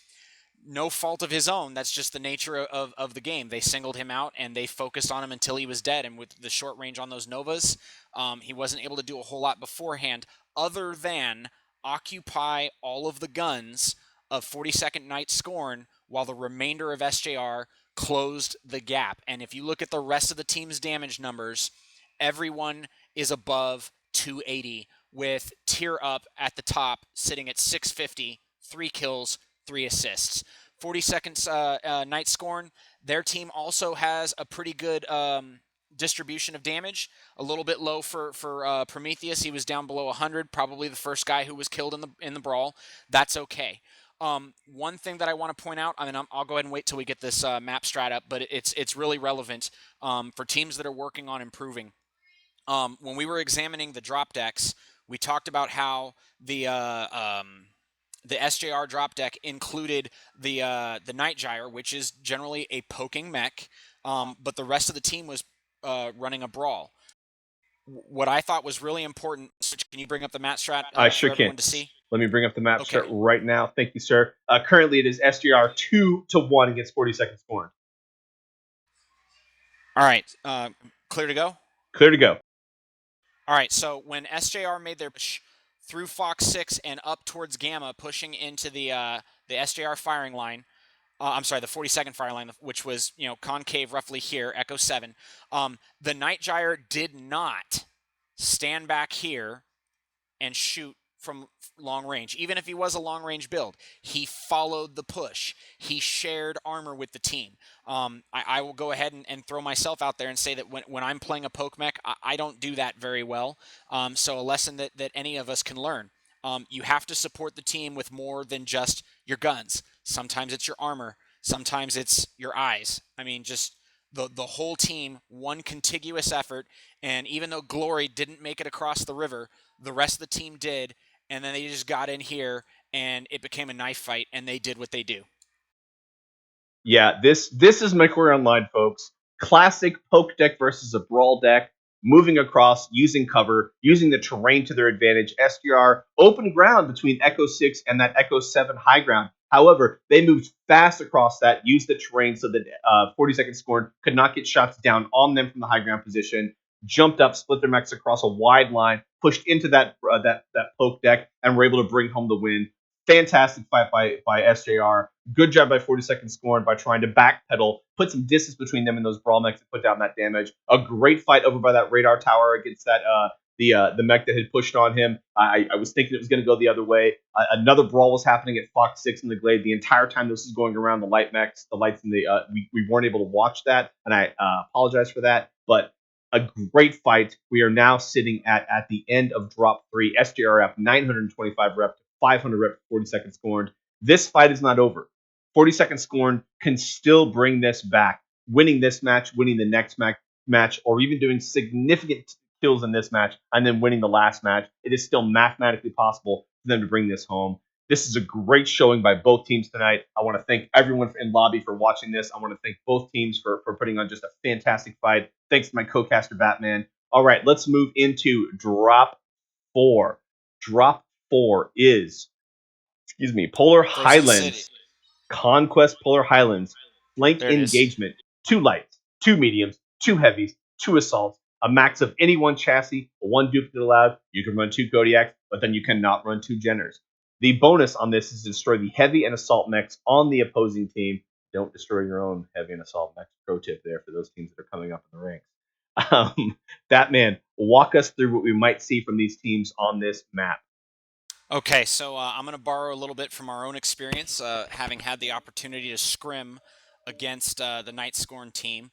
no fault of his own. That's just the nature of the game. They singled him out and they focused on him until he was dead. And with the short range on those Novas, he wasn't able to do a whole lot beforehand other than occupy all of the guns of 42nd Night Scorn while the remainder of SJR closed the gap. And if you look at the rest of the team's damage numbers, everyone is above 280 with Tier Up at the top sitting at 650, 3 kills, 3 assists. 42nd Night Scorn, their team also has a pretty good distribution of damage. A little bit low for Prometheus. He was down below 100, probably the first guy who was killed in the brawl. That's okay. One thing that I want to point out, I mean, I'll go ahead and wait till we get this map strat up, but it's really relevant for teams that are working on improving. When we were examining the drop decks, we talked about how the SJR drop deck included the Night Gyre, which is generally a poking mech, but the rest of the team was running a brawl. What I thought was really important. Can you bring up the map strat I for sure everyone can. to see? Let me bring up the map Okay. strat right now. Thank you, sir. Currently, it is SJR 2-1 against 42nd Scorn. All right. Clear to go? Clear to go. All right. So when SJR made their push through Fox 6 and up towards Gamma, pushing into the SJR firing line, I'm sorry, the 42nd firing line, which was, concave roughly here, Echo 7. The Night Gyre did not stand back here and shoot from long range. Even if he was a long range build, he followed the push. He shared armor with the team. I will go ahead and throw myself out there and say that when I'm playing a poke mech, I don't do that very well. So a lesson that any of us can learn. You have to support the team with more than just your guns. Sometimes it's your armor. Sometimes it's your eyes. I mean, just the whole team, one contiguous effort. And even though Glory didn't make it across the river, the rest of the team did. And then they just got in here and it became a knife fight and they did what they do. Yeah, this is MechWarrior Online, folks. Classic poke deck versus a brawl deck. Moving across, using cover, using the terrain to their advantage. SDR open ground between Echo 6 and that Echo 7 high ground. However, they moved fast across that, used the terrain so that 42nd Scorn could not get shots down on them from the high ground position. Jumped up, split their mechs across a wide line, pushed into that poke deck, and were able to bring home the win. Fantastic fight by SJR. Good job by 42nd Scorn by trying to backpedal, put some distance between them and those brawl mechs and put down that damage. A great fight over by that radar tower against that the mech that had pushed on him. I was thinking it was going to go the other way. Another brawl was happening at Fox 6 in the Glade. The entire time this was going around, the light mechs, the lights in the we weren't able to watch that, and I apologize for that. But a great fight. We are now sitting at the end of drop 3. SJR up 925 rep to 500 rep for 42nd Scorned. This fight is not over. 42nd Scorn can still bring this back, winning this match, winning the next match, or even doing significant kills in this match and then winning the last match. It is still mathematically possible for them to bring this home. This is a great showing by both teams tonight. I want to thank everyone in lobby for watching this. I want to thank both teams for putting on just a fantastic fight. Thanks to my co-caster Batman. All right, let's move into drop 4. Drop 4 is, Polar Frozen Highlands. City. Conquest Polar Highlands. Flank There it is. engagement. 2 lights, 2 mediums, 2 heavies, 2 assaults, a max of any one chassis, 1 duplicate allowed. You can run 2 Kodiaks, but then you cannot run 2 Jenners. The bonus on this is to destroy the heavy and assault mechs on the opposing team. Don't destroy your own heavy and assault mechs. Pro tip there for those teams that are coming up in the ranks. Batman, walk us through what we might see from these teams on this map. Okay, so I'm going to borrow a little bit from our own experience, having had the opportunity to scrim against the Night Scorn team.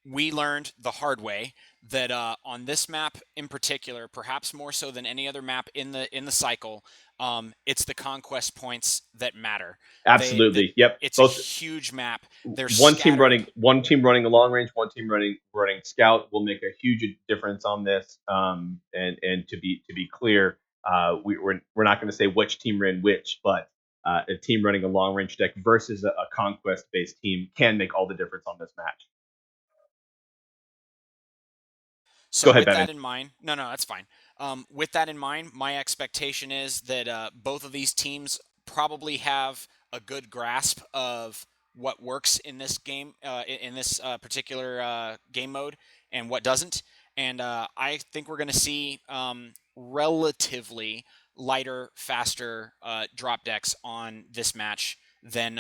We learned the hard way that on this map in particular, perhaps more so than any other map in the cycle, it's the conquest points that matter. Absolutely. Yep. It's a huge map. There's one team running a long range, one team running scout will make a huge difference on this. And to be clear, we're not going to say which team ran which, but a team running a long range deck versus a conquest based team can make all the difference on this match. So Go ahead, with Batman. that in mind, no, that's fine. With that in mind, my expectation is that both of these teams probably have a good grasp of what works in this game, in this particular game mode, and what doesn't. And I think we're going to see relatively lighter, faster drop decks on this match than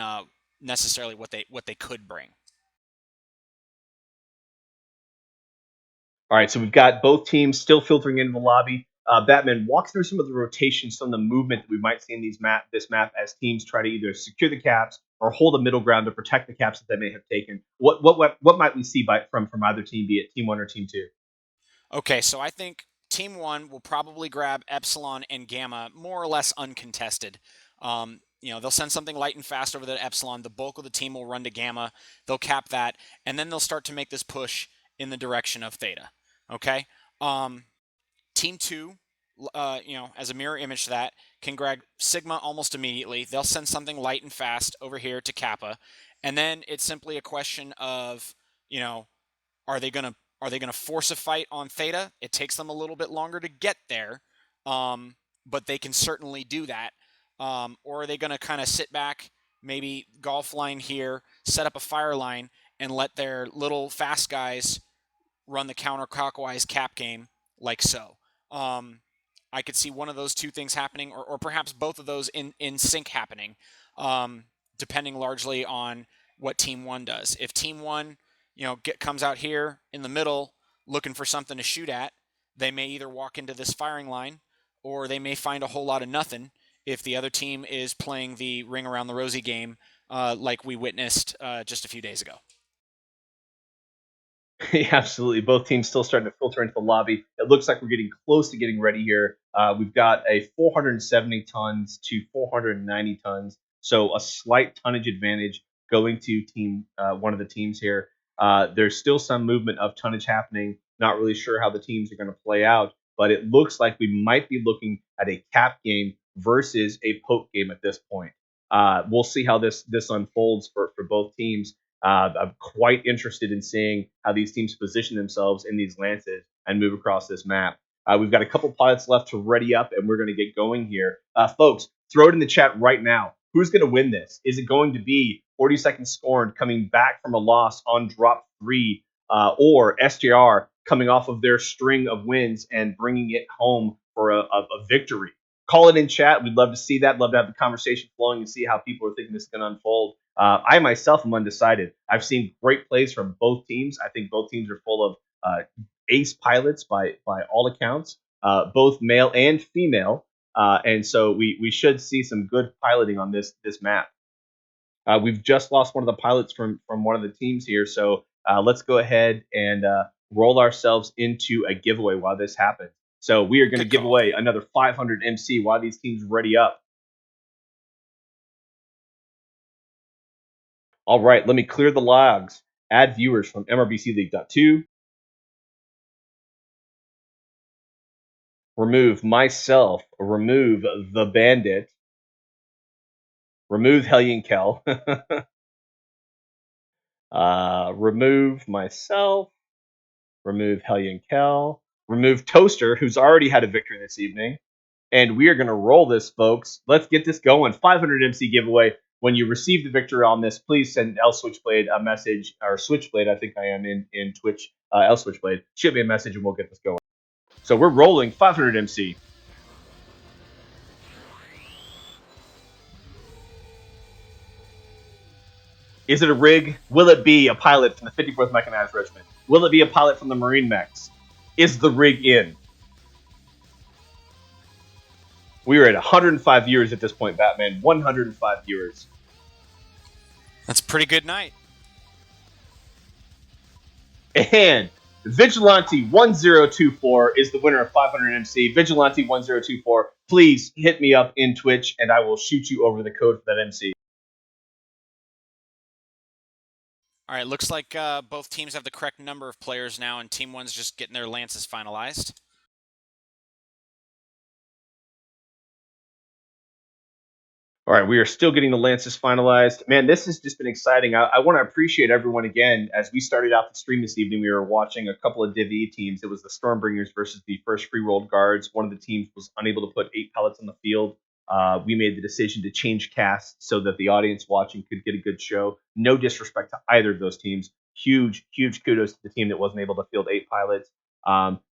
necessarily what they could bring. All right, so we've got both teams still filtering into the lobby. Batman, walk through some of the rotations, some of the movement that we might see in this map as teams try to either secure the caps or hold a middle ground to protect the caps that they may have taken. What might we see from either team, be it team one or team two? Okay, so I think Team 1 will probably grab Epsilon and Gamma more or less uncontested. They'll send something light and fast over the Epsilon. The bulk of the team will run to Gamma. They'll cap that, and then they'll start to make this push in the direction of Theta. Okay? Team 2, as a mirror image to that, can grab Sigma almost immediately. They'll send something light and fast over here to Kappa, and then it's simply a question of, are they gonna force a fight on Theta? It takes them a little bit longer to get there, but they can certainly do that. Or are they gonna kind of sit back, maybe golf line here, set up a fire line, and let their little fast guys run the counterclockwise cap game like so? I could see one of those two things happening, or perhaps both of those in sync happening, depending largely on what Team 1 does. If Team 1 comes out here in the middle looking for something to shoot at, they may either walk into this firing line or they may find a whole lot of nothing if the other team is playing the ring around the rosy game like we witnessed just a few days ago. Yeah, absolutely. Both teams still starting to filter into the lobby. It looks like we're getting close to getting ready here. We've got a 470 tons to 490 tons, so a slight tonnage advantage going to one of the teams here. There's still some movement of tonnage happening. Not really sure how the teams are going to play out, but it looks like we might be looking at a cap game versus a poke game at this point. We'll see how this unfolds for both teams. I'm quite interested in seeing how these teams position themselves in these lances and move across this map. We've got a couple pilots left to ready up, and we're going to get going here. Folks, throw it in the chat right now. Who's going to win this? Is it going to be 42nd Scorned coming back from a loss on drop 3, or SJR coming off of their string of wins and bringing it home for a victory? Call it in chat. We'd love to see that. Love to have the conversation flowing and see how people are thinking this is going to unfold. I myself am undecided. I've seen great plays from both teams. I think both teams are full of ace pilots by all accounts, both male and female. And so we should see some good piloting on this map. We've just lost one of the pilots from one of the teams here, so let's go ahead and roll ourselves into a giveaway while this happens. So we are going to give away another 500 MC while these teams ready up. All right, let me clear the logs. Add viewers from MRBC League.2. Remove myself. Remove the bandit. Remove Hellion-Kel. Remove myself. Remove Hellion-Kel. Remove Toaster, who's already had a victory this evening. And we are going to roll this, folks. Let's get this going. 500 MC giveaway. When you receive the victory on this, please send L Switchblade a message, or Switchblade, I think I am in Twitch, L Switchblade. Shoot me a message and we'll get this going. So we're rolling 500 MC. Is it a rig? Will it be a pilot from the 54th Mechanized Regiment? Will it be a pilot from the Marine Mechs? Is the rig in? We are at 105 viewers at this point, Batman. 105 viewers. That's a pretty good night. And Vigilante 1024 is the winner of 500 MC. Vigilante 1024, please hit me up in Twitch and I will shoot you over the code for that MC. All right, looks like both teams have the correct number of players now, and Team 1's just getting their lances finalized. All right, we are still getting the lances finalized. Man, this has just been exciting. I want to appreciate everyone again. As we started out the stream this evening, we were watching a couple of Div E teams. It was the Stormbringers versus the first free rolled guards. One of the teams was unable to put 8 pellets on the field. We made the decision to change casts so that the audience watching could get a good show. No disrespect to either of those teams. Huge, huge kudos to the team that wasn't able to field 8 pilots.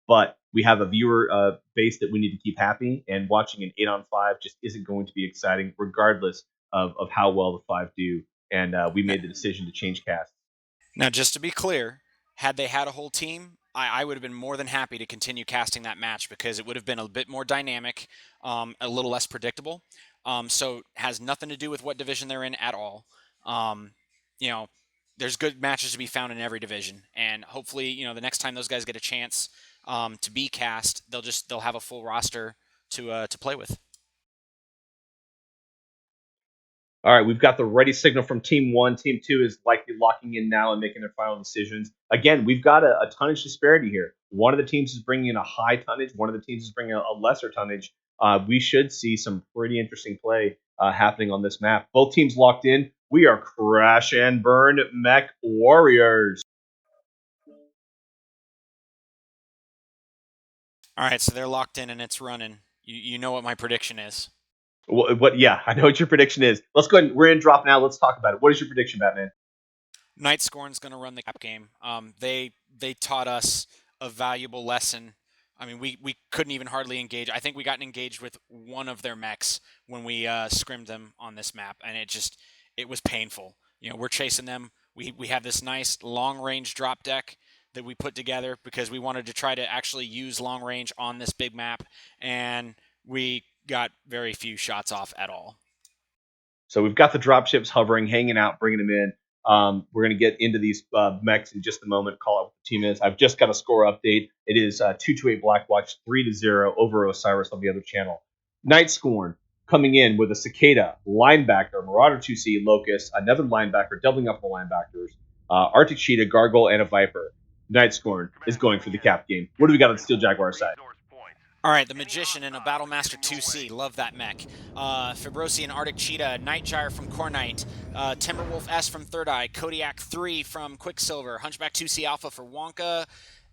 But we have a viewer base that we need to keep happy, and watching an 8-on-5 just isn't going to be exciting, regardless of how well the 5 do. And we made the decision to change casts. Now, just to be clear, had they had a whole team, I would have been more than happy to continue casting that match because it would have been a bit more dynamic, a little less predictable. So it has nothing to do with what division they're in at all. You know, there's good matches to be found in every division, and hopefully, you know, the next time those guys get a chance to be cast, they'll have a full roster to play with. All right, we've got the ready signal from Team 1. Team 2 is likely locking in now and making their final decisions. Again, we've got a tonnage disparity here. One of the teams is bringing in a high tonnage. One of the teams is bringing a lesser tonnage. We should see some pretty interesting play happening on this map. Both teams locked in. We are Crash and Burn Mech Warriors. All right, so they're locked in and it's running. You know what my prediction is. Yeah, I know what your prediction is. Let's go ahead. We're in drop now. Let's talk about it. What is your prediction, Batman? Scorned's going to run the cap game. They taught us a valuable lesson. I mean, we couldn't even hardly engage. I think we got engaged with one of their mechs when we scrimmed them on this map, and it was painful. You know, we're chasing them. We have this nice long-range drop deck that we put together because we wanted to try to actually use long range on this big map, and we got very few shots off at all. So we've got the dropships hovering, hanging out, bringing them in. We're going to get into these mechs in just a moment, call out what the team is. I've just got a score update. It is 228 Blackwatch, 3-0 over Osiris on the other channel. Night Scorned coming in with a Cicada, linebacker, Marauder 2C, Locust, another linebacker, doubling up the linebackers, Arctic Cheetah, Gargoyle, and a Viper. Night Scorned is going for the cap game. What do we got on the Steel Jaguar side? All right, the Magician and a Battlemaster 2C. Love that mech. Fibrosi and Arctic Cheetah, Night Gyre from Cornite, Timberwolf S from Third Eye, Kodiak 3 from Quicksilver, Hunchback 2C Alpha for Wonka,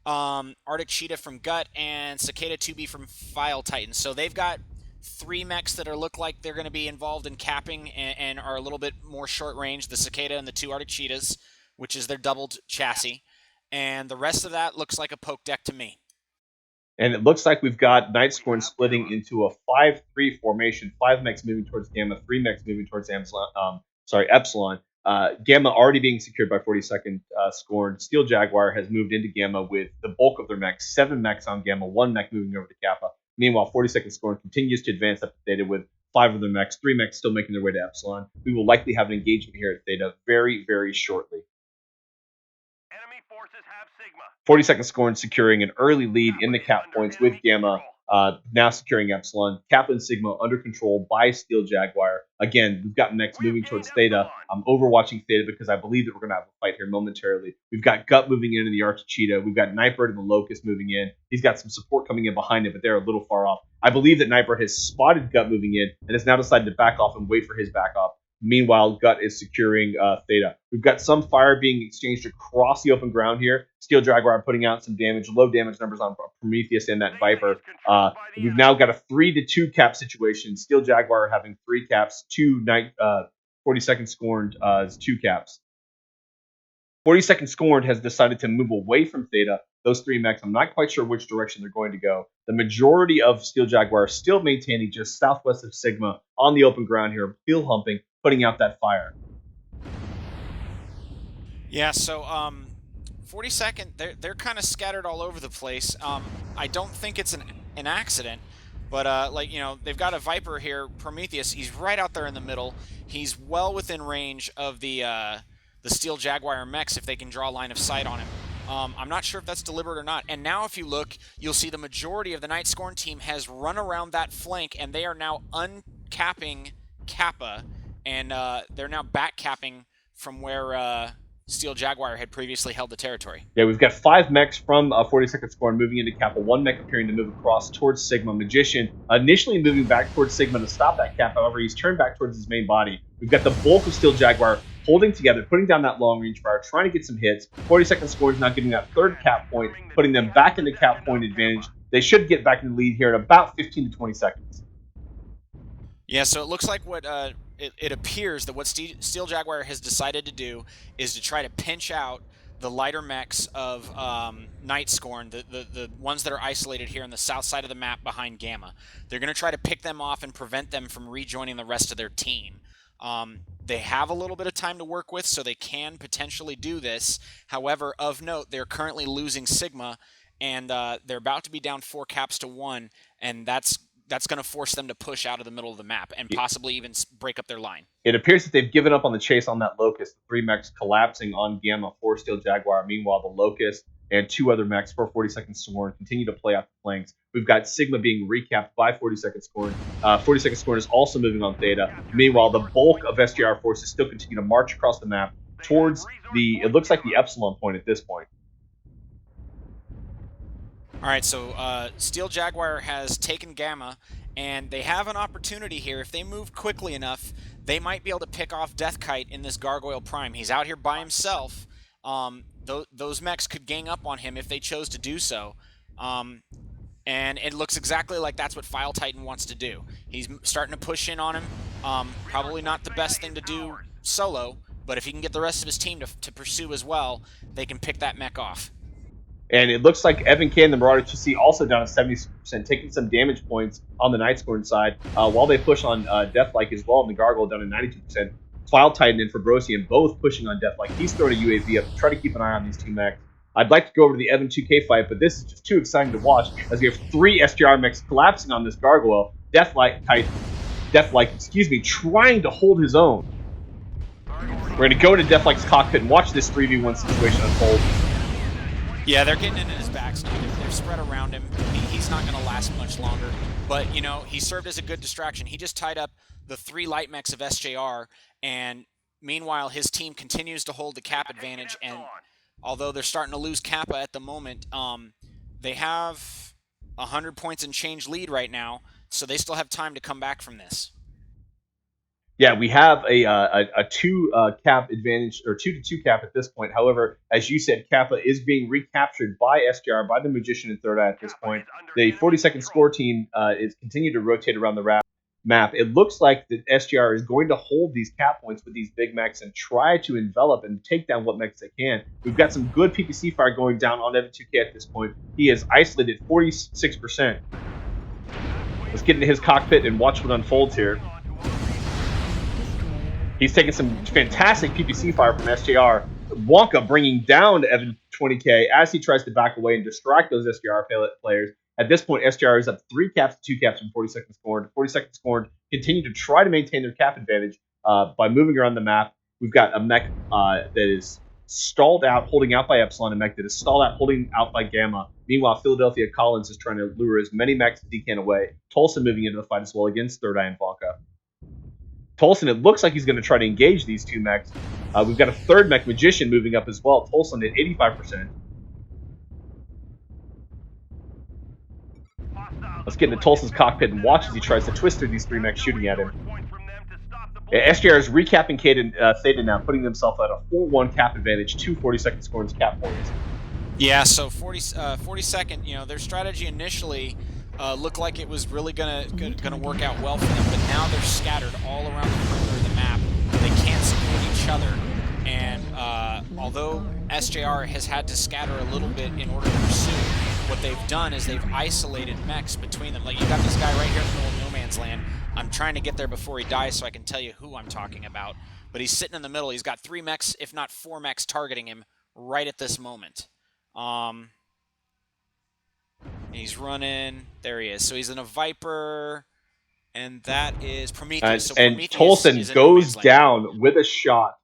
Arctic Cheetah from Gut, and Cicada 2B from File Titan. So they've got 3 mechs that look like they're going to be involved in capping and are a little bit more short range, the Cicada and the 2 Arctic Cheetahs, which is their doubled chassis. And the rest of that looks like a poke deck to me. And it looks like we've got Night Scorned splitting into a 5-3 formation. 5 mechs moving towards Gamma, 3 mechs moving towards Epsilon. Gamma already being secured by 42nd Scorned. Steel Jaguar has moved into Gamma with the bulk of their mechs. 7 mechs on Gamma, 1 mech moving over to Kappa. Meanwhile, 42nd Scorned continues to advance up to Theta with 5 of their mechs, 3 mechs still making their way to Epsilon. We will likely have an engagement here at Theta very, very shortly. 42nd Scorned securing an early lead in the cap points with Gamma, now securing Epsilon. Kappa and Sigma under control by Steel Jaguar. Again, we've got mechs moving towards Theta. I'm overwatching Theta because I believe that we're going to have a fight here momentarily. We've got Gut moving in the Arctic Cheetah. We've got Nightbird and the Locust moving in. He's got some support coming in behind him, but they're a little far off. I believe that Nightbird has spotted Gut moving in and has now decided to back off and wait for his back off. Meanwhile, Gut is securing Theta. We've got some fire being exchanged across the open ground here. Steel Jaguar putting out some damage, low damage numbers on Prometheus and that Viper. We've now got a 3-2 cap situation. Steel Jaguar having 3 caps, 42nd Scorned 2 caps. 42nd Scorned has decided to move away from Theta. Those 3 mechs, I'm not quite sure which direction they're going to go. The majority of Steel Jaguar are still maintaining just southwest of Sigma on the open ground here, field humping, putting out that fire. Yeah, so 42nd, they're kind of scattered all over the place. I don't think it's an accident, but they've got a Viper here, Prometheus. He's right out there in the middle. He's well within range of the Steel Jaguar mechs if they can draw a line of sight on him. I'm not sure if that's deliberate or not. And now if you look, you'll see the majority of the Night Scorned team has run around that flank, and they are now uncapping Kappa, and they're now back capping from where Steel Jaguar had previously held the territory. Yeah, we've got 5 mechs from 42nd Scorned moving into Kappa, 1 mech appearing to move across towards Sigma. Magician initially moving back towards Sigma to stop that cap. However, he's turned back towards his main body. We've got the bulk of Steel Jaguar holding together, putting down that long-range fire, trying to get some hits. 42nd Scorned is now getting that 3rd cap point, putting them back into cap point advantage. They should get back in the lead here in about 15 to 20 seconds. Yeah, so it looks like what it appears that what Steel Jaguar has decided to do is to try to pinch out the lighter mechs of Night Scorn, the ones that are isolated here on the south side of the map behind Gamma. They're going to try to pick them off and prevent them from rejoining the rest of their team. They have a little bit of time to work with, so they can potentially do this. However, of note, they're currently losing Sigma, and they're about to be down 4 caps to 1, and that's going to force them to push out of the middle of the map and possibly even break up their line. It appears that they've given up on the chase on that Locust. 3 mechs collapsing on Gamma for Steel Jaguar. Meanwhile, the Locust and 2 other mechs for 42nd Scorn continue to play out the flanks. We've got Sigma being recapped by 42nd Scorn. 42nd Scorn is also moving on Theta. Meanwhile, the bulk of SJR forces still continue to march across the map towards it looks like the Epsilon point at this point. All right, so Steel Jaguar has taken Gamma, and they have an opportunity here. If they move quickly enough, they might be able to pick off Death Kite in this Gargoyle Prime. He's out here by himself. Those mechs could gang up on him if they chose to do so. And it looks exactly like that's what File Titan wants to do. He's starting to push in on him. Probably not the best thing to do solo, but if he can get the rest of his team to pursue as well, they can pick that mech off. And it looks like Evan K and the Marauder 2C also down to 70%, taking some damage points on the Night Scorn side, while they push on Deathlike as well, and the Gargoyle down to 92%. File Titan and Fabrosian both pushing on Deathlike. He's throwing a UAV up to try to keep an eye on these 2 mechs. I'd like to go over to the Evan 2K fight, but this is just too exciting to watch as we have 3 SJR mechs collapsing on this Gargoyle. Deathlike, trying to hold his own. We're going to go into Deathlike's cockpit and watch this 3v1 situation unfold. Yeah, they're getting into his backs now. They're spread around him. He's not going to last much longer. But, you know, he served as a good distraction. He just tied up the 3 light mechs of SJR, and meanwhile, his team continues to hold the cap advantage. And although they're starting to lose Kappa at the moment, they have 100 points and change lead right now, so they still have time to come back from this. Yeah, we have a 2 cap advantage, or 2-2 cap at this point. However, as you said, Kappa is being recaptured by SJR, by the Magician and Third Eye at this point. The 42nd Score team is continuing to rotate around the map. It looks like the SJR is going to hold these cap points with these big mechs and try to envelop and take down what mechs they can. We've got some good PPC fire going down on Evan 2K at this point. He is isolated 46%. Let's get into his cockpit and watch what unfolds here. He's taking some fantastic PPC fire from SJR. Wonka bringing down Evan 20K as he tries to back away and distract those SJR players. At this point, SJR is up 3 caps to 2 caps from 42nd Scorned. 42nd Scorned continue to try to maintain their cap advantage by moving around the map. We've got a mech that is stalled out, holding out by Epsilon, a mech that is stalled out, holding out by Gamma. Meanwhile, Philadelphia Collins is trying to lure as many mechs as he can away. Tulsa moving into the fight as well against Third Eye and Wonka. Tolson, it looks like he's going to try to engage these 2 mechs. We've got a 3rd mech, Magician, moving up as well. Tolson at 85%. Let's get into Tolson's cockpit and watch as he tries to twist through these 3 mechs shooting at him. SJR is recapping Theta now, putting themselves at a 4-1 cap advantage to 42nd Scorn's cap points. Yeah, so 42nd, you know, their strategy initially looked like it was really gonna work out well for them, but now they're scattered all around the perimeter of the map. They can't support each other, and although SJR has had to scatter a little bit in order to pursue, what they've done is they've isolated mechs between them. Like, you got this guy right here in the middle of no man's land. I'm trying to get there before he dies so I can tell you who I'm talking about, but he's sitting in the middle. He's got 3 mechs, if not 4 mechs, targeting him right at this moment. He's running. There he is. So he's in a Viper, and that is Prometheus. And Tolson goes down with a shot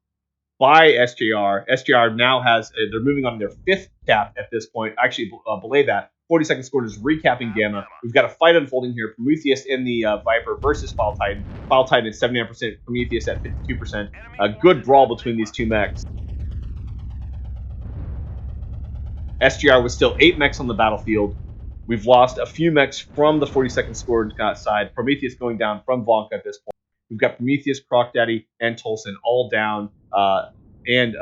by SJR. SJR now has, they're moving on their 5th cap at this point. Actually, belay that. 42nd Scorned is recapping Gamma. We've got a fight unfolding here. Prometheus in the Viper versus File Titan. File Titan at 79%, Prometheus at 52%. A good brawl between these 2 mechs. SJR was still 8 mechs on the battlefield. We've lost a few mechs from the 42nd Scorned side. Prometheus going down from Wonka at this point. We've got Prometheus, Croc Daddy, and Tolson all down. Evan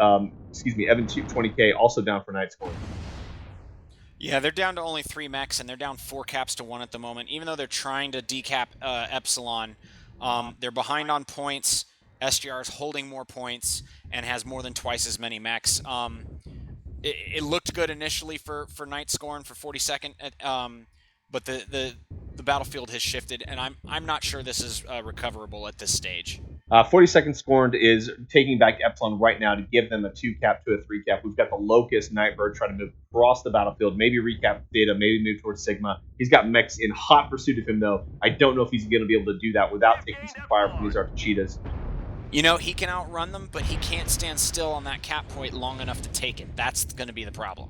20K also down for Night Scorn. Yeah, they're down to only 3 mechs, and they're down 4 caps to 1 at the moment. Even though they're trying to decap Epsilon, They're behind on points. SJR is holding more points and has more than twice as many mechs. It looked good initially for Night Scorn for 42nd, but the battlefield has shifted, and I'm not sure this is recoverable at this stage. 42nd Scorned is taking back Epsilon right now to give them a 2-cap to a 3-cap. We've got the Locust Nightbird trying to move across the battlefield, maybe recap Theta, maybe move towards Sigma. He's got mechs in hot pursuit of him, though. I don't know if he's going to be able to do that without taking some fire from these Archicheetahs. You know, he can outrun them, but he can't stand still on that cap point long enough to take it. That's going to be the problem.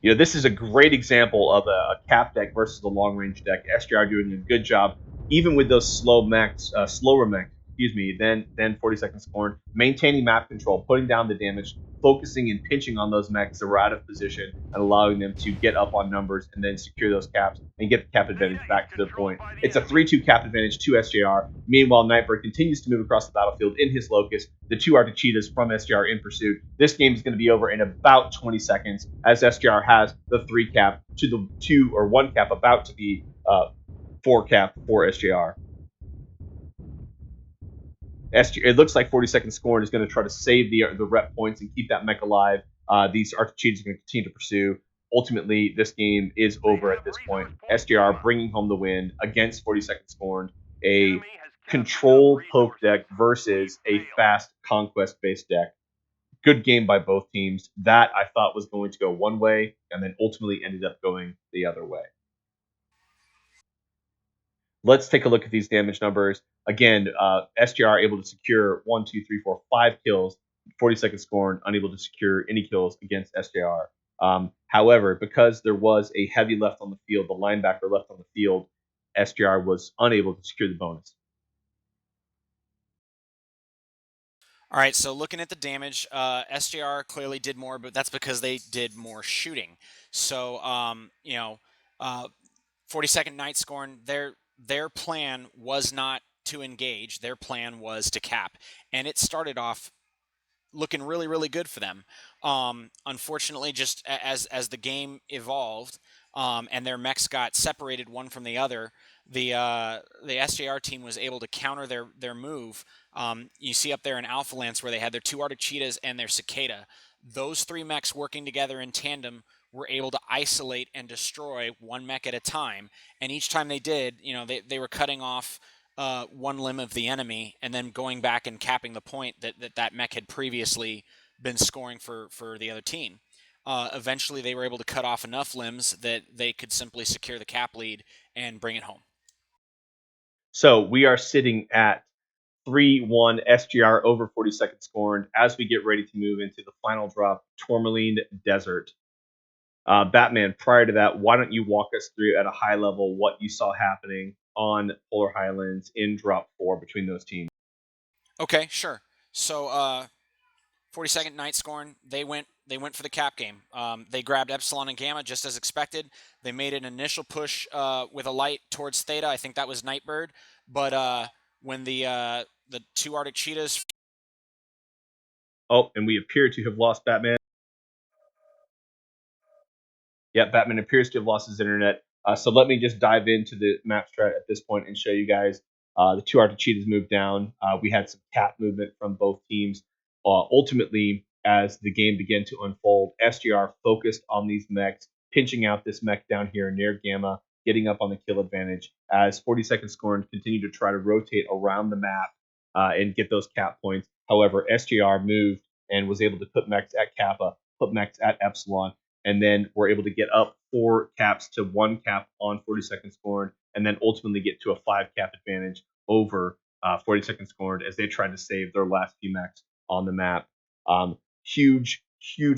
You know, this is a great example of a cap deck versus a long range deck. SJR doing a good job, even with those slower mechs, than 42nd Scorn, maintaining map control, putting down the damage, focusing and pinching on those mechs that were out of position, and allowing them to get up on numbers and then secure those caps and get the cap advantage back to the point. It's a 3-2 cap advantage to SJR. Meanwhile, Nightbird continues to move across the battlefield in his Locust. The 2 Archicheetahs from SJR in pursuit. This game is going to be over in about 20 seconds as SJR has the 3 cap to the 2 or 1 cap about to be 4 cap for SJR. It looks like 42nd Scorn is going to try to save the rep points and keep that mech alive. These Archicheetahs are going to continue to pursue. Ultimately, this game is over at this point. SJR bringing home the win against 42nd Scorn, a control poke deck versus a fast conquest-based deck. Good game by both teams. That I thought was going to go one way, and then ultimately ended up going the other way. Let's take a look at these damage numbers. Again, SJR able to secure 1, 2, 3, 4, 5 kills. 42nd Scorn unable to secure any kills against SJR. However, because there was a heavy left on the field, the linebacker left on the field, SJR was unable to secure the bonus. All right, so looking at the damage, SJR clearly did more, but that's because they did more shooting. So, 42nd Night Scorn, their plan was not to engage. Their plan was to cap, and it started off looking really, really good for them. Unfortunately, just as the game evolved and their mechs got separated one from the other, the SJR team was able to counter their move. You see up there in Alpha Lance where they had their 2 Archicheetahs and their Cicada. Those 3 mechs working together in tandem were able to isolate and destroy one mech at a time. And each time they did, they were cutting off one limb of the enemy and then going back and capping the point that mech had previously been scoring for the other team. Eventually, they were able to cut off enough limbs that they could simply secure the cap lead and bring it home. So we are sitting at 3-1 SJR over 42nd Scorned as we get ready to move into the final drop, Tourmaline Desert. Batman, prior to that, why don't you walk us through at a high level what you saw happening on Polar Highlands in drop 4 between those teams? Okay, sure. So 42nd Night Scorn, they went for the cap game. They grabbed Epsilon and Gamma just as expected. They made an initial push with a light towards Theta. I think that was Nightbird. But when the 2 Archicheetahs... Oh, and we appear to have lost Batman. Yeah, Batman appears to have lost his internet. So let me just dive into the map strat at this point and show you guys. The 2 Archicheetahs moved down. We had some cap movement from both teams. Ultimately, as the game began to unfold, SJR focused on these mechs, pinching out this mech down here near Gamma, getting up on the kill advantage, as 42nd Scorn continued to try to rotate around the map and get those cap points. However, SJR moved and was able to put mechs at Kappa, put mechs at Epsilon, and then were able to get up 4 caps to 1 cap on 42nd Scorned, and then ultimately get to a 5 cap advantage over 42nd Scorned as they tried to save their last few mechs on the map. Huge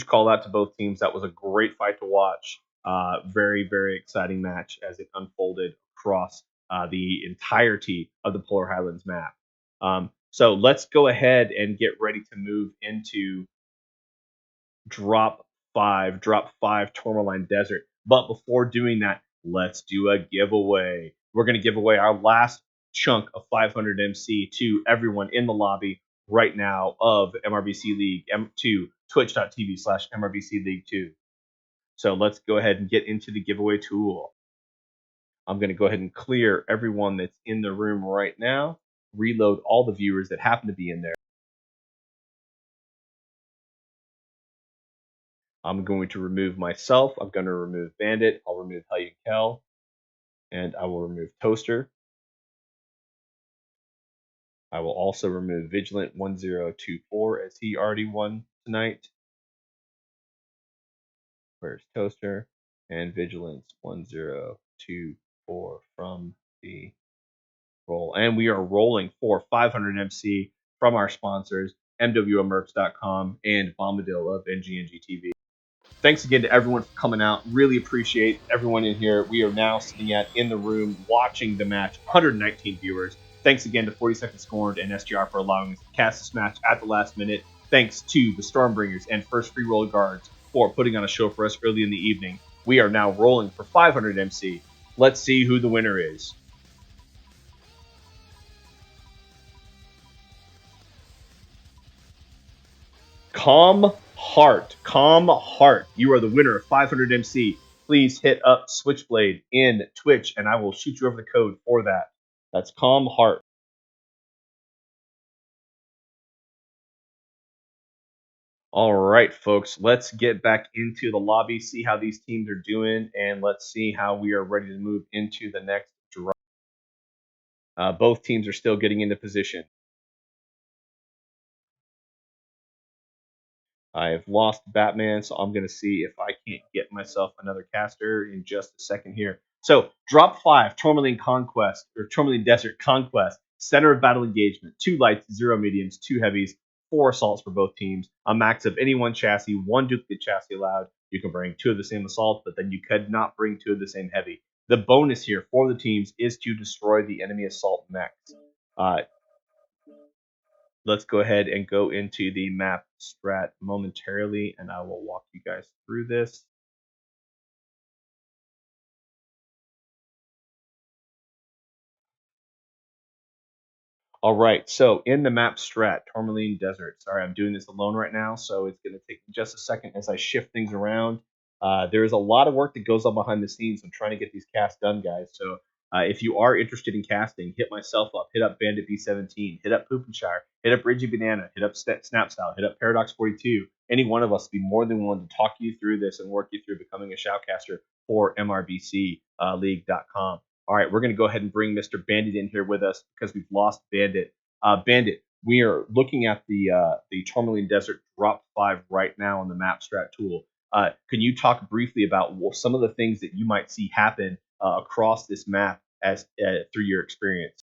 call out to both teams. That was a great fight to watch. Very, very exciting match as it unfolded across the entirety of the Polar Highlands map. So let's go ahead and get ready to move into drop 5 Tourmaline Desert. But before doing that, let's do a giveaway. We're going to give away our last chunk of 500 MC to everyone in the lobby right now of MRBC League M2, twitch.tv/MRBC League 2. So let's go ahead and get into the giveaway tool. I'm going to go ahead and clear everyone that's in the room right now, reload all the viewers that happen to be in there. I'm going to remove myself. I'm going to remove Bandit. I'll remove Kel. And I will remove Toaster. I will also remove Vigilant 1024 as he already won tonight. Where's Toaster? And Vigilance 1024 from the roll. And we are rolling for 500 MC from our sponsors, MWMerch.com and Bombadil of NGNG TV. Thanks again to everyone for coming out. Really appreciate everyone in here. We are now sitting in the room watching the match. 119 viewers. Thanks again to 42nd Scorned and SJR for allowing us to cast this match at the last minute. Thanks to the Stormbringers and First Free Roll Guards for putting on a show for us early in the evening. We are now rolling for 500 MC. Let's see who the winner is. Calm Heart. You are the winner of 500 MC. Please hit up Switchblade in Twitch, and I will shoot you over the code for that. That's Calm Heart. All right, folks, let's get back into the lobby, see how these teams are doing, and let's see how we are ready to move into the next draw. Both teams are still getting into position. I have lost Batman, so I'm going to see if I can't get myself another caster in just a second here. So, drop 5, Tourmaline Conquest, or Tourmaline Desert Conquest, center of battle engagement, 2 lights, 0 mediums, 2 heavies, 4 assaults for both teams, a max of any 1 chassis, 1 duplicate chassis allowed. You can bring 2 of the same assault, but then you could not bring 2 of the same heavy. The bonus here for the teams is to destroy the enemy assault mechs. Let's go ahead and go into the map strat momentarily, and I will walk you guys through this. All right, so in the map strat, Tourmaline Desert. Sorry, I'm doing this alone right now, so it's going to take just a second as I shift things around. There's a lot of work that goes on behind the scenes. I'm trying to get these casts done, guys. So if you are interested in casting, hit myself up. Hit up Bandit B17. Hit up Poopenshire. Hit up Ridgy Banana. Hit up Snapstyle. Hit up Paradox 42. Any one of us would be more than willing to talk you through this and work you through becoming a shoutcaster for MRBC League.com. All right, we're going to go ahead and bring Mr. Bandit in here with us because we've lost Bandit. Bandit, we are looking at the Tourmaline Desert Drop 5 right now on the map strat tool. Can you talk briefly about some of the things that you might see happen across this map as through your experience?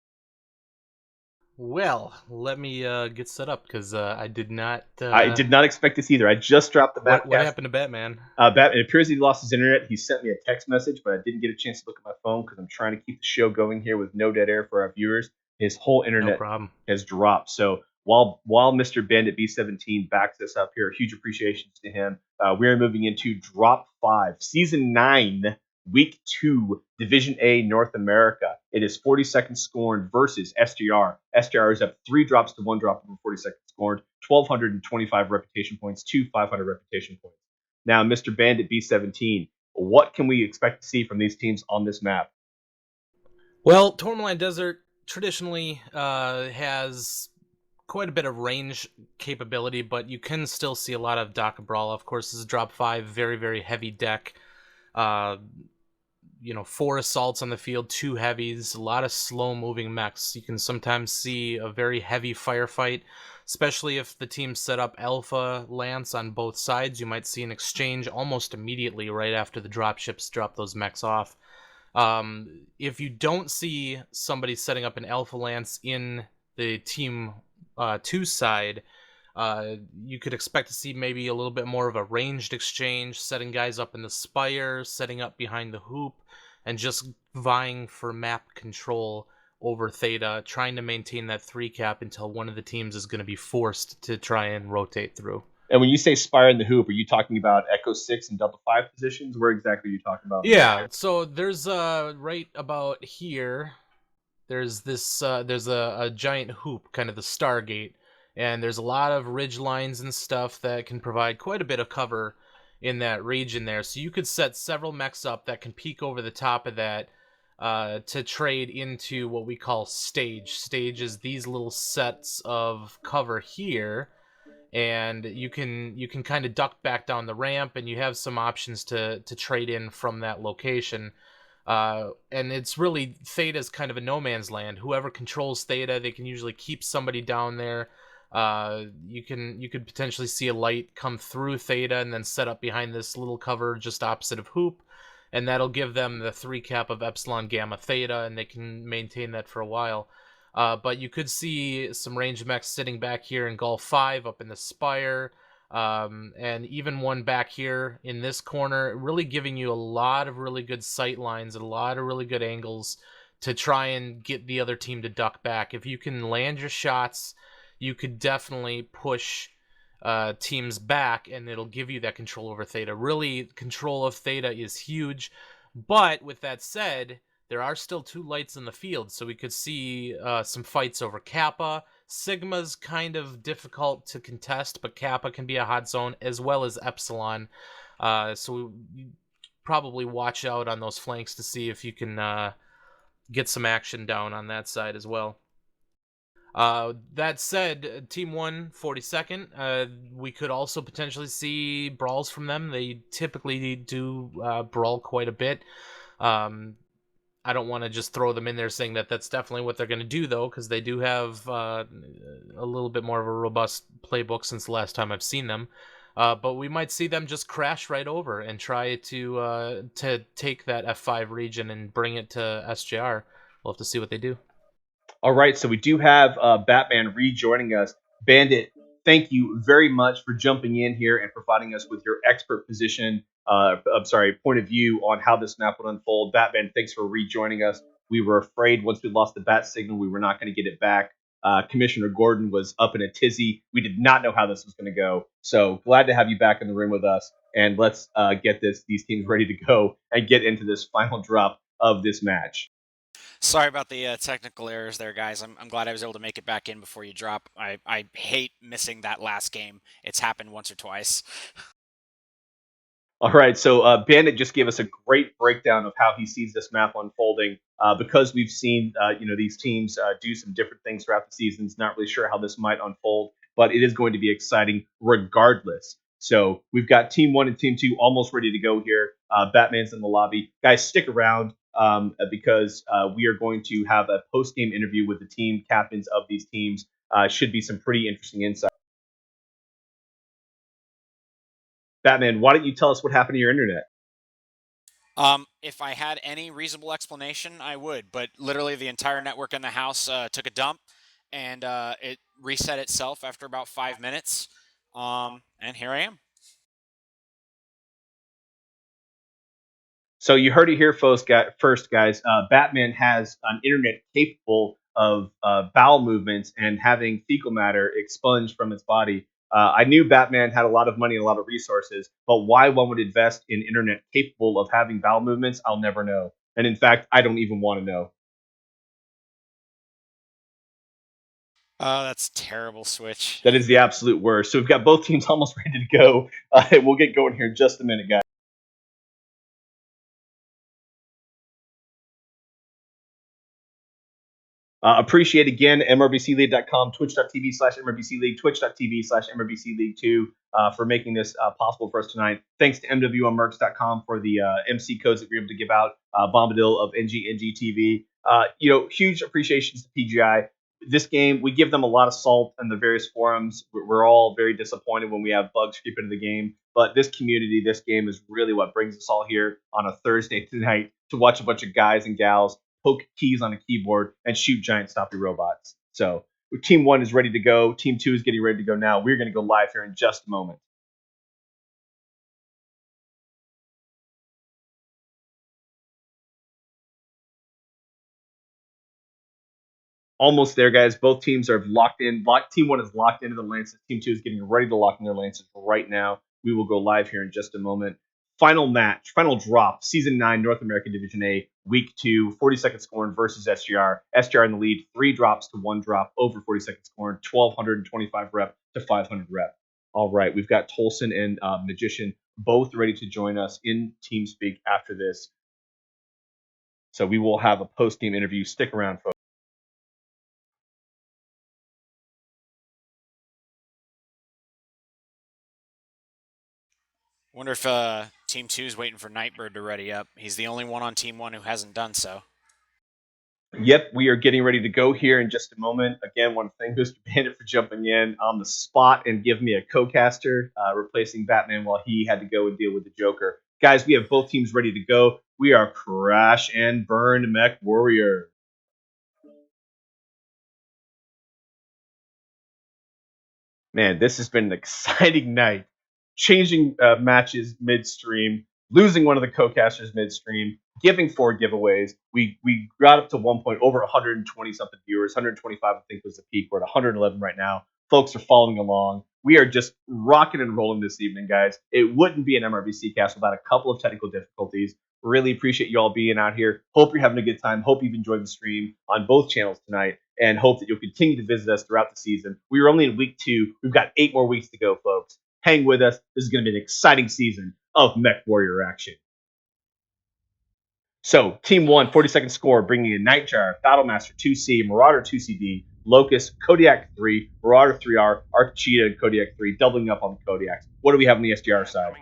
Well, let me get set up because I did not. I did not expect this either. I just dropped the map. What happened to Batman? It appears he lost his internet. He sent me a text message, but I didn't get a chance to look at my phone because I'm trying to keep the show going here with no dead air for our viewers. His whole internet has dropped. So while Mr. Bandit B17 backs us up here, huge appreciations to him. We are moving into Drop 5, Season 9, Week 2, Division A, North America. It is 42nd Scorned versus SJR. SJR is up 3 drops to 1 drop over 42nd Scorned, 1,225 reputation points to 500 reputation points. Now, Mr. Bandit B17, what can we expect to see from these teams on this map? Well, Tourmaline Desert traditionally has quite a bit of range capability, but you can still see a lot of Daka Brawl. Of course, this is Drop 5, very, very heavy deck. 4 assaults on the field, 2 heavies, a lot of slow-moving mechs. You can sometimes see a very heavy firefight, especially if the team set up Alpha Lance on both sides. You might see an exchange almost immediately right after the dropships drop those mechs off. If you don't see somebody setting up an Alpha Lance in the Team 2 side, you could expect to see maybe a little bit more of a ranged exchange, setting guys up in the spire, setting up behind the hoop, and just vying for map control over Theta, trying to maintain that 3 cap until one of the teams is going to be forced to try and rotate through. And when you say spire in the hoop, are you talking about Echo 6 and Delta 5 positions? Where exactly are you talking about? Yeah, so there's right about here, there's this there's a giant hoop, kind of the Stargate, and there's a lot of ridge lines and stuff that can provide quite a bit of cover in that region there. So you could set several mechs up that can peek over the top of that to trade into what we call stage. Stage is these little sets of cover here, and you can kind of duck back down the ramp, and you have some options to trade in from that location. And it's really, Theta's kind of a no man's land. Whoever controls Theta, they can usually keep somebody down there. You could potentially see a light come through Theta and then set up behind this little cover just opposite of Hoop, and that'll give them the 3 cap of Epsilon Gamma Theta, and they can maintain that for a while. But you could see some ranged mechs sitting back here in Gulf 5 up in the Spire, and even one back here in this corner, really giving you a lot of really good sight lines and a lot of really good angles to try and get the other team to duck back. If you can land your shots, you could definitely push teams back, and it'll give you that control over Theta. Really, control of Theta is huge. But with that said, there are still 2 lights in the field, so we could see some fights over Kappa. Sigma's kind of difficult to contest, but Kappa can be a hot zone, as well as Epsilon. So you probably watch out on those flanks to see if you can get some action down on that side as well. That said, Team 1, 42nd, we could also potentially see brawls from them. They typically do brawl quite a bit. I don't want to just throw them in there saying that that's definitely what they're going to do, though, because they do have a little bit more of a robust playbook since the last time I've seen them. But we might see them just crash right over and try to take that F5 region and bring it to SJR. We'll have to see what they do. All right, so we do have Batman rejoining us. Bandit, thank you very much for jumping in here and providing us with your expert point of view on how this map would unfold. Batman, thanks for rejoining us. We were afraid once we lost the bat signal, we were not going to get it back. Commissioner Gordon was up in a tizzy. We did not know how this was going to go. So glad to have you back in the room with us. And let's get these teams ready to go and get into this final drop of this match. Sorry about the technical errors there, guys. I'm glad I was able to make it back in before you drop. I hate missing that last game. It's happened once or twice. All right, so Bandit just gave us a great breakdown of how he sees this map unfolding. Because we've seen these teams do some different things throughout the seasons, not really sure how this might unfold, but it is going to be exciting regardless. So we've got Team 1 and Team 2 almost ready to go here. Batman's in the lobby. Guys, stick around because we are going to have a post-game interview with the team captains of these teams. Should be some pretty interesting insight. Batman, why don't you tell us what happened to your internet? If I had any reasonable explanation, I would. But literally, the entire network in the house took a dump, and it reset itself after about 5 minutes. And here I am. So you heard it here first, guys. Batman has an internet capable of bowel movements and having fecal matter expunged from its body. I knew Batman had a lot of money and a lot of resources, but why one would invest in internet capable of having bowel movements, I'll never know. And in fact, I don't even want to know. Oh, that's terrible, Switch. That is the absolute worst. So we've got both teams almost ready to go. We'll get going here in just a minute, guys. Appreciate again MRBCLeague.com, twitch.tv/MRBCLeague, twitch.tv/MRBCLeague2 for making this possible for us tonight. Thanks to MWMmerks.com for the MC codes that we're able to give out. Bombadil of NGTV. Huge appreciations to PGI. This game, we give them a lot of salt in the various forums. We're all very disappointed when we have bugs creep into the game. But this community, this game is really what brings us all here on a Thursday tonight to watch a bunch of guys and gals poke keys on a keyboard and shoot giant stoppy robots. So Team 1 is ready to go. Team 2 is getting ready to go now. We're going to go live here in just a moment. Almost there, guys. Both teams are locked in. Team 1 is locked into the Lances. Team 2 is getting ready to lock in their Lances right now. We will go live here in just a moment. Final match, final drop, Season 9, North American Division A, Week 2, 42nd Scorned versus SJR. SJR in the lead, 3 drops to 1 drop over 42nd Scorned, 1,225 rep to 500 rep. All right, we've got Tolson and Magician both ready to join us in TeamSpeak after this. So we will have a post-game interview. Stick around, folks. Wonder if Team 2 is waiting for Nightbird to ready up. He's the only one on Team 1 who hasn't done so. Yep, we are getting ready to go here in just a moment. Again, want to thank Mr. Bandit for jumping in on the spot and giving me a co-caster, replacing Batman while he had to go and deal with the Joker. Guys, we have both teams ready to go. We are Crash and Burn Mech Warrior. Man, this has been an exciting night. Changing matches midstream, losing one of the co-casters midstream, giving 4 giveaways. We got up to one point over 120 something viewers, 125 I think was the peak. We're at 111 right now. Folks are following along. We are just rocking and rolling this evening, guys. It wouldn't be an MRBC cast without a couple of technical difficulties. Really appreciate you all being out here. Hope you're having a good time. Hope you've enjoyed the stream on both channels tonight, and hope that you'll continue to visit us throughout the season. We are only in week 2. We've got 8 more weeks to go, folks. Hang with us. This is going to be an exciting season of Mech Warrior action. So, Team 1, 42nd score, bringing in Nightjar, Battlemaster 2C, Marauder 2CD, Locust, Kodiak 3, Marauder 3R, Archita, and Kodiak 3, doubling up on the Kodiaks. What do we have on the SJR side?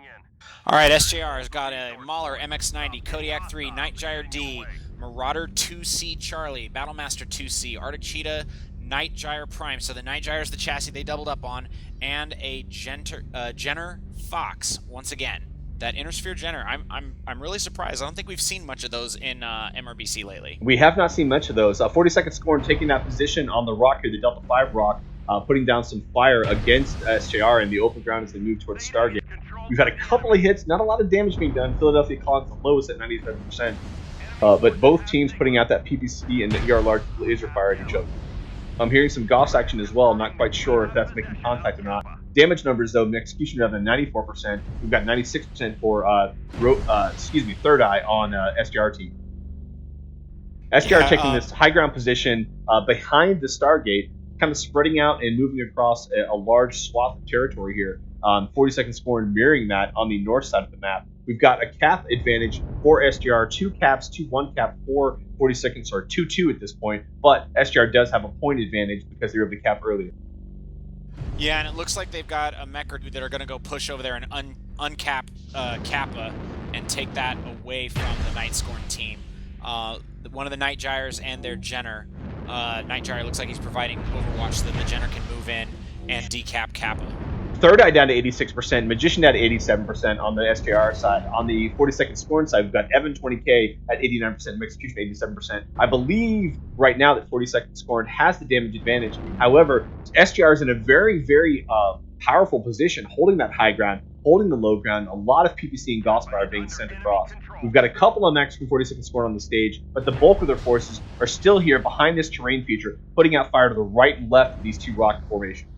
All right, SJR has got a Mauler MX-90, Kodiak 3, Nightjar D, Marauder 2C Charlie, Battlemaster 2C, Arctic Cheetah, Nightjar Prime. So the Nightjar is the chassis they doubled up on, and a Jenner Fox once again. That Intersphere Jenner, I'm really surprised. I don't think we've seen much of those in MRBC lately. We have not seen much of those. 42nd Scorned taking that position on the rock here, the Delta 5 rock, putting down some fire against SJR in the open ground as they move towards Stargate. We've had a couple of hits, not a lot of damage being done. Philadelphia calling the lowest at 97%. But both teams putting out that PPC and the ER large laser fire at each other. I'm hearing some Gauss action as well. I'm not quite sure if that's making contact or not. Damage numbers, though, execution down to 94%. We've got 96% for Third Eye on SJR team. SJR taking this high ground position behind the Stargate, kind of spreading out and moving across a large swath of territory here. 42nd Scorn mirroring that on the north side of the map. We've got a cap advantage for SJR, 2 caps, 2-1 cap for 42nd, sorry, 2-2 at this point, but SJR does have a point advantage because they were able to cap earlier. Yeah, and it looks like they've got a mech that are going to go push over there and uncap Kappa and take that away from the Night Scorn team. One of the Night Gyres and their Jenner. Night Gyre looks like he's providing overwatch so that the Jenner can move in and decap Kappa. Third Eye down to 86%, Magician down to 87% on the SJR side. On the 42nd Scorn side, we've got Evan 20K at 89%, Execution 87%. I believe right now that 42nd Scorn has the damage advantage. However, SJR is in a very, very powerful position, holding that high ground, holding the low ground. A lot of PPC and Gauss fire being sent across. We've got a couple of mechs from 42nd Scorn on the stage, but the bulk of their forces are still here behind this terrain feature, putting out fire to the right and left of these 2 rocket formations.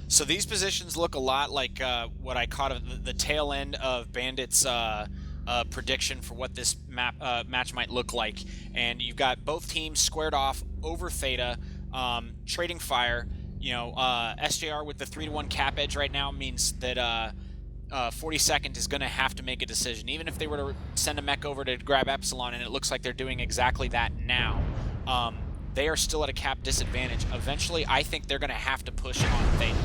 So these positions look a lot like what I caught of the tail end of Bandit's prediction for what this match might look like. And you've got both teams squared off over Theta, trading fire. You know, SJR with the 3-1 cap edge right now means that 42nd is going to have to make a decision. Even if they were to send a mech over to grab Epsilon, and it looks like they're doing exactly that now, they are still at a cap disadvantage. Eventually, I think they're going to have to push on Theta.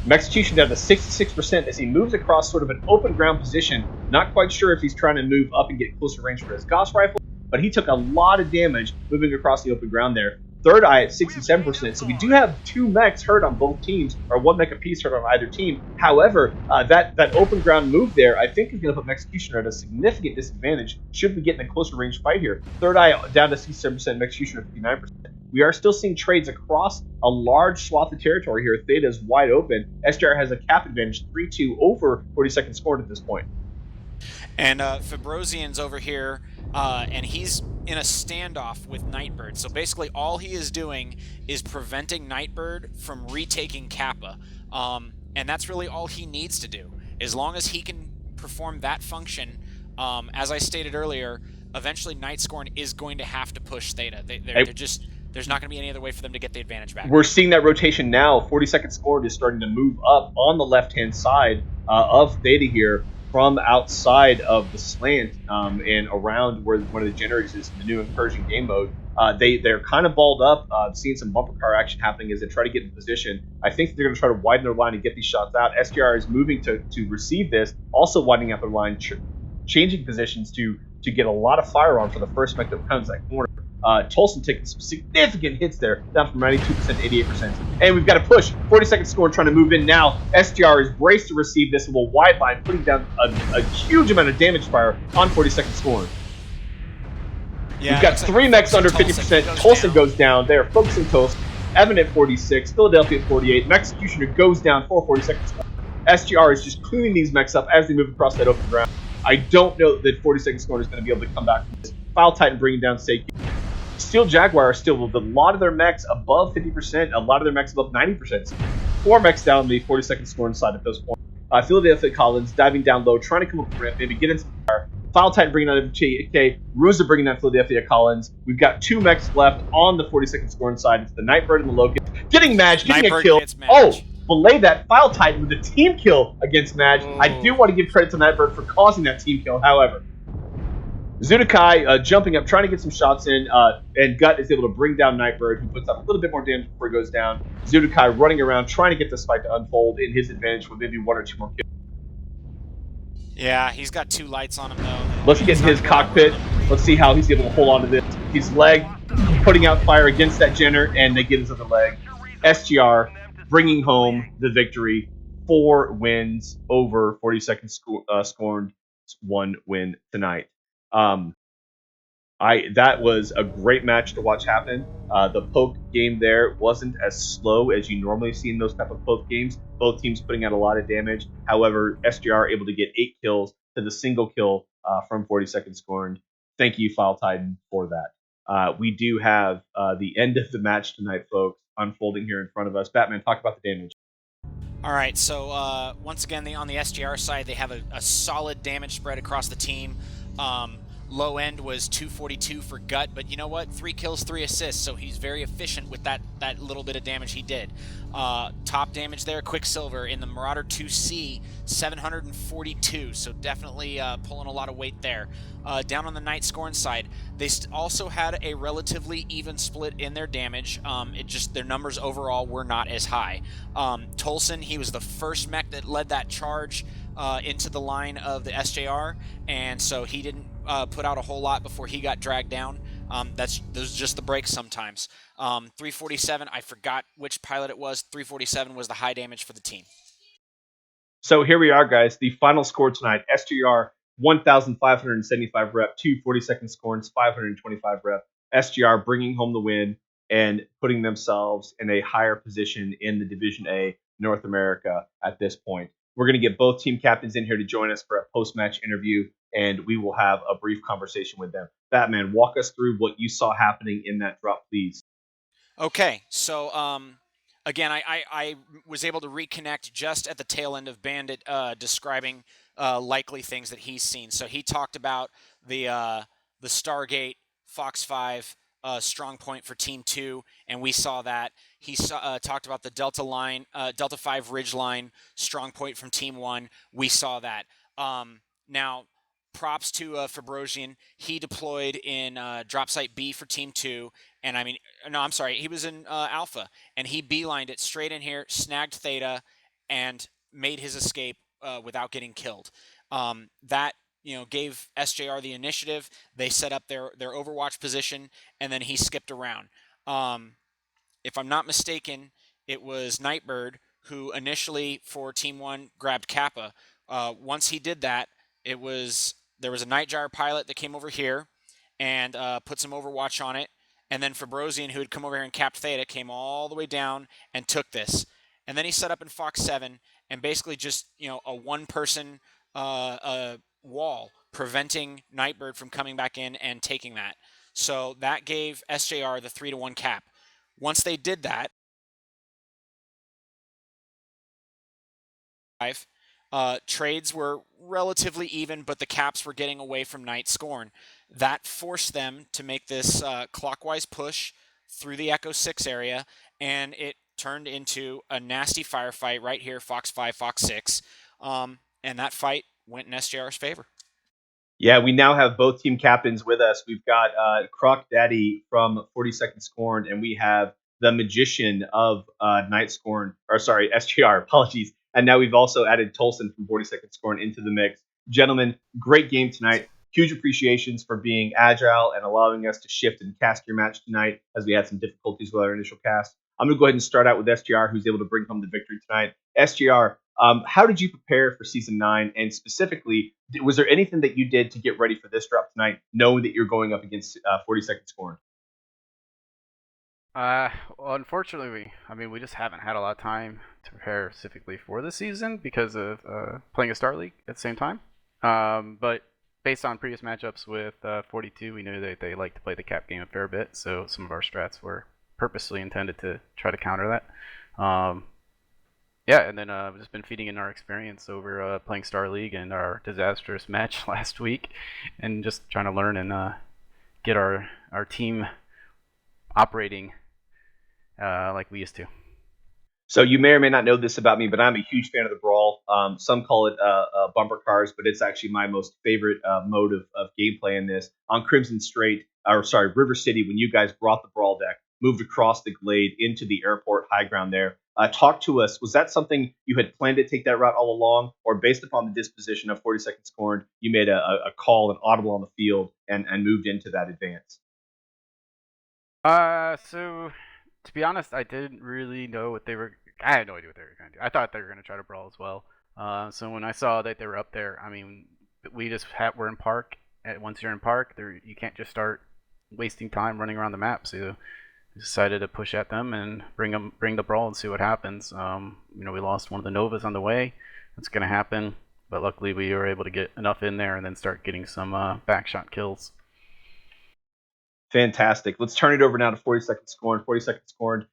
Execution down to 66% as he moves across sort of an open ground position. Not quite sure if he's trying to move up and get closer range for his Gauss rifle, but he took a lot of damage moving across the open ground there. Third Eye at 67%, so we do have 2 mechs hurt on both teams, or 1 mech apiece hurt on either team. However, that open ground move there, I think, is going to put Executioner at a significant disadvantage should we get in a closer range fight here. Third Eye down to 67%, Executioner at 59%. We are still seeing trades across a large swath of territory here. Theta is wide open. SJR has a cap advantage, 3-2 over 42nd Scorned at this point. And Fibrosian's over here, and he's in a standoff with Nightbird. So basically all he is doing is preventing Nightbird from retaking Kappa. And that's really all he needs to do. As long as he can perform that function, as I stated earlier, eventually Night Scorn is going to have to push Theta. They're just... There's not going to be any other way for them to get the advantage back. We're seeing that rotation now. 42nd Scorned is starting to move up on the left-hand side of Theta here from outside of the slant and around where one of the generators is in the new incursion game mode. They're kind of balled up, seeing some bumper car action happening as they try to get in position. I think they're going to try to widen their line and get these shots out. SJR is moving to receive this, also widening out their line, changing positions to get a lot of fire on for the first mech that comes that corner. Tolson taking some significant hits there, down from 92% to 88%. And we've got a push. 40-second score trying to move in now. SJR is braced to receive this with a wide line, putting down a huge amount of damage fire on 40-second score. Yeah, we've got three mechs under 50%. Tolson goes down. They are focusing Tolson. Evan at 46, Philadelphia at 48. Executioner goes down for 40-second score. SJR is just cleaning these mechs up as they move across that open ground. I don't know that 40-second score is going to be able to come back from this. File Titan bringing down Seiki. Steel Jaguar are still with a lot of their mechs above 50%, a lot of their mechs above 90%. 4 mechs down the 40-second score inside at those points. Philadelphia Collins diving down low, trying to come up the ramp, maybe get in some fire. File Titan bringing down FK, Ruza bringing down Philadelphia Collins. We've got 2 mechs left on the 40-second score inside. It's the Nightbird and the Locust. Getting Madge, getting a kill. Oh, belay that File Titan with a team kill against Madge. I do want to give credit to Nightbird for causing that team kill, however. Zudakai jumping up, trying to get some shots in, and Gut is able to bring down Nightbird, who puts up a little bit more damage before he goes down. Zudakai running around, trying to get this fight to unfold in his advantage with maybe 1 or 2 more kills. Yeah, he's got 2 lights on him, though. Let's get in his cockpit. Let's see how he's able to hold on to this. His leg, putting out fire against that Jenner, and they get his other leg. SGR bringing home the victory. 4 wins over 40-second Scorned. 1 win tonight. That was a great match to watch happen. The poke game there wasn't as slow as you normally see in those type of poke games. Both teams putting out a lot of damage. However, SJR able to get 8 kills to the single kill from 40-second Scorned. Thank you, File Titan, for that. We do have the end of the match tonight, folks, unfolding here in front of us. Batman, talk about the damage. All right, so once again, on the SJR side, they have a solid damage spread across the team. Low end was 242 for Gut, but you know what? 3 kills, 3 assists, so he's very efficient with that little bit of damage he did. Top damage there, Quicksilver in the Marauder 2C, 742, so definitely pulling a lot of weight there. Down on the Night Scorn side, they also had a relatively even split in their damage. Their numbers overall were not as high. Tolson, he was the first mech that led that charge into the line of the SJR, and so he didn't put out a whole lot before he got dragged down. Those are just the breaks sometimes. 347, I forgot which pilot it was. 347 was the high damage for the team. So here we are, guys. The final score tonight, SJR 1,575 rep, 40-second Scorns, 525 rep. SJR bringing home the win and putting themselves in a higher position in the Division A North America at this point. We're going to get both team captains in here to join us for a post-match interview, and we will have a brief conversation with them. Batman, walk us through what you saw happening in that drop, please. Okay, so again, I was able to reconnect just at the tail end of Bandit describing likely things that he's seen. So he talked about the Stargate Fox 5 strong point for Team 2, and we saw that. He talked about the Delta line, Delta 5 Ridge line strong point from Team 1. We saw that. Now, props to Fabrosian. He deployed in drop site B for Team 2, and he was in Alpha, and he beelined it straight in here, snagged Theta, and made his escape without getting killed. That gave SJR the initiative. They set up their Overwatch position, and then he skipped around. If I'm not mistaken, it was Nightbird who initially for Team 1 grabbed Kappa. Once he did that, there was a Nightjar pilot that came over here and put some Overwatch on it, and then Fabrosian, who had come over here and capped Theta, came all the way down and took this. And then he set up in Fox 7 and basically just a one-person wall preventing Nightbird from coming back in and taking that. So that gave SJR the 3-1 cap. Once they did that, trades were relatively even, but the caps were getting away from Night Scorn. That forced them to make this clockwise push through the Echo 6 area, and it turned into a nasty firefight right here, Fox 5, Fox 6. And that fight went in SJR's favor. Yeah, we now have both team captains with us. We've got Croc Daddy from 42nd Scorned, and we have the magician of Night Scorned, or sorry, SJR, apologies. And now we've also added Tolson from 42nd Scorned into the mix. Gentlemen, great game tonight. Huge appreciations for being agile and allowing us to shift and cast your match tonight as we had some difficulties with our initial cast. I'm going to go ahead and start out with SJR, who's able to bring home the victory tonight. SJR, how did you prepare for season 9? And specifically, was there anything that you did to get ready for this drop tonight, knowing that you're going up against 42nd Scorned? Well, unfortunately, we just haven't had a lot of time to prepare specifically for the season because of playing a Star League at the same time. But based on previous matchups with 42, we knew that they like to play the cap game a fair bit, so some of our strats were purposely intended to try to counter that. Yeah, and then we've just been feeding in our experience over playing Star League and our disastrous match last week, and just trying to learn and get our team operating like we used to. So you may or may not know this about me, but I'm a huge fan of the brawl. Some call it bumper cars, but it's actually my most favorite mode of gameplay in this. On Crimson River City, when you guys brought the brawl deck, moved across the glade into the airport high ground there. Talk to us. Was that something you had planned to take that route all along, or based upon the disposition of 42nd Scorned, you made a call, an audible on the field, and moved into that advance? So to be honest, I didn't really know what they were. I had no idea what they were going to do. I thought they were going to try to brawl as well. So when I saw that they were up there, we just were in park. Once you're in park, you can't just start wasting time running around the map. So we decided to push at them and bring the brawl and see what happens. We lost one of the Novas on the way. That's going to happen. But luckily, we were able to get enough in there and then start getting some backshot kills. Fantastic. Let's turn it over now to 42nd Scorned. 42nd Scorned,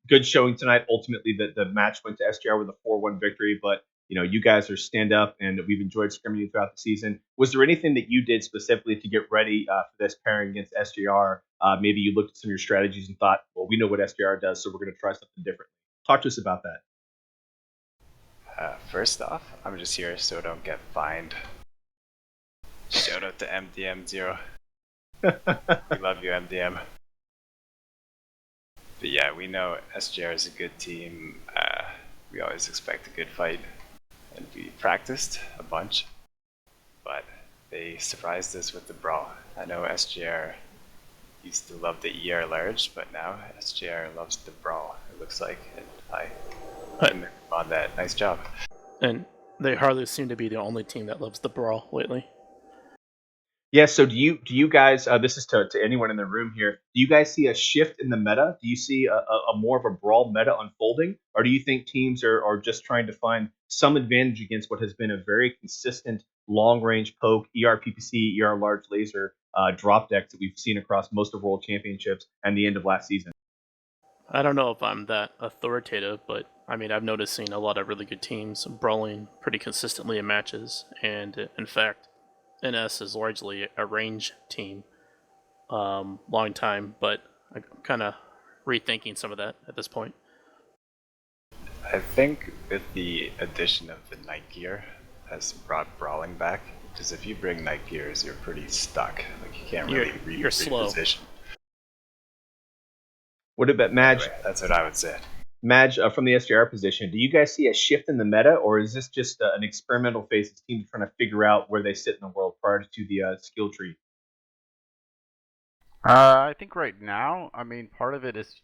good showing tonight. Ultimately, the match went to SJR with a 4-1 victory, but you guys are stand up, and we've enjoyed scrimming you throughout the season. Was there anything that you did specifically to get ready for this pairing against SJR? Maybe you looked at some of your strategies and thought, well, we know what SJR does, so we're going to try something different. Talk to us about that. First off, I'm just here so I don't get fined. Shout out to MDM0. We love you, MDM. But yeah, we know SJR is a good team. We always expect a good fight, and we practiced a bunch, but they surprised us with the brawl. I know SJR used to love the ER large, but now SJR loves the brawl, it looks like, and I commend them on that. Nice job. And they hardly seem to be the only team that loves the brawl lately. Yeah, so do you guys, this is to anyone in the room here, do you guys see a shift in the meta? Do you see a more of a brawl meta unfolding? Or do you think teams are just trying to find some advantage against what has been a very consistent long-range poke, PPC, large laser drop decks that we've seen across most of World Championships and the end of last season? I don't know if I'm that authoritative, but I've noticed seeing a lot of really good teams brawling pretty consistently in matches, and in fact, NS is largely a range team, long time, but I'm kind of rethinking some of that at this point. I think with the addition of the night gear has brought brawling back, because if you bring night gears, you're pretty stuck. Like you can't really you're slow. reposition. What about Madge? Anyway, that's what I would say. Madge, from the SJR position, do you guys see a shift in the meta, or is this just an experimental phase that teams are trying to figure out where they sit in the world prior to the skill tree? I think right now, part of it is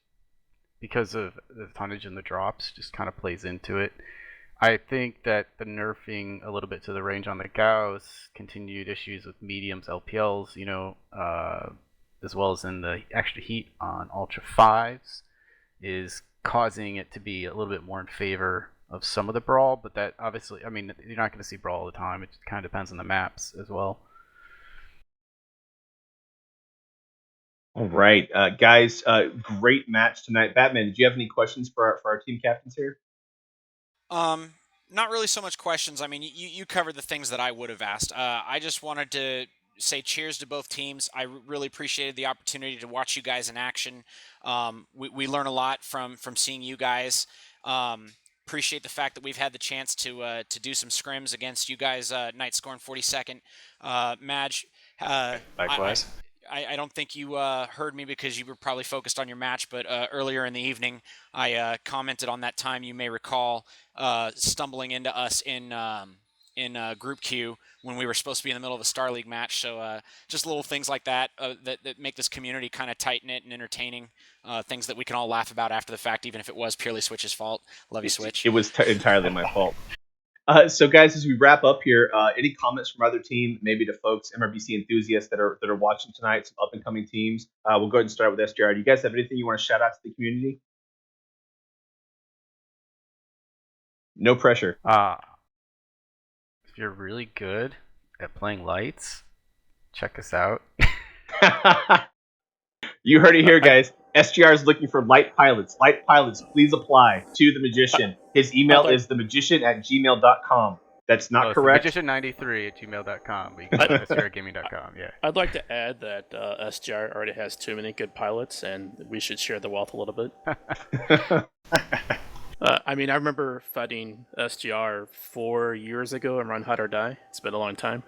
because of the tonnage and the drops just kind of plays into it. I think that the nerfing a little bit to the range on the Gauss, continued issues with mediums, LPLs, as well as in the extra heat on Ultra 5s, is causing it to be a little bit more in favor of some of the brawl, but that obviously, you're not going to see brawl all the time. It kind of depends on the maps as well. All right, guys, great match tonight. Batman, did you have any questions for our team captains here? Not really so much questions. You covered the things that I would have asked. I just wanted to say cheers to both teams. I really appreciated the opportunity to watch you guys in action. We learn a lot from seeing you guys. appreciate the fact that we've had the chance to do some scrims against you guys. Night Scorned 42nd, Madge. Likewise. I don't think you heard me because you were probably focused on your match, but earlier in the evening, I commented on that time you may recall stumbling into us in Group Q when we were supposed to be in the middle of a Star League match. So just little things like that that make this community kind of tight-knit and entertaining, things that we can all laugh about after the fact, even if it was purely Switch's fault. Love you, Switch. It was entirely my fault. So, guys, as we wrap up here, any comments from other team, maybe to folks, MRBC enthusiasts that are watching tonight, some up and coming teams? We'll go ahead and start with SJR. Do you guys have anything you want to shout out to the community? No pressure. If you're really good at playing lights, check us out. You heard it here, guys. SJR is looking for light pilots. Light pilots, please apply to the Magician. His email is themagician@gmail.com. That's not correct. Magician93@gmail.com. But you can go to SJRgaming.com. Yeah. I'd like to add that SJR already has too many good pilots, and we should share the wealth a little bit. I mean, I remember fighting SJR 4 years ago and Run Hot or Die. It's been a long time.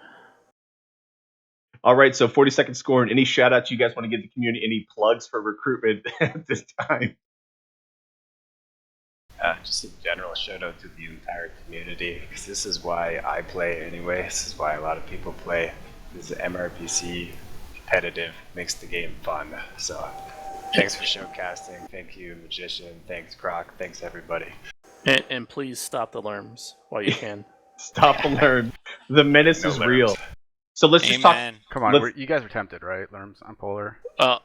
All right, so 40-second Scorned. Any shout-outs you guys want to give the community? Any plugs for recruitment at this time? Just a general shout-out to the entire community, because this is why I play anyway. This is why a lot of people play. This is MRBC, competitive, makes the game fun. So thanks for showcasting. Thank you, Magician. Thanks, Croc. Thanks, everybody. And please stop the lerms while you can. Stop the lerm. The menace is real. So let's just talk. Come on, you guys were tempted, right? Lerms on Polar.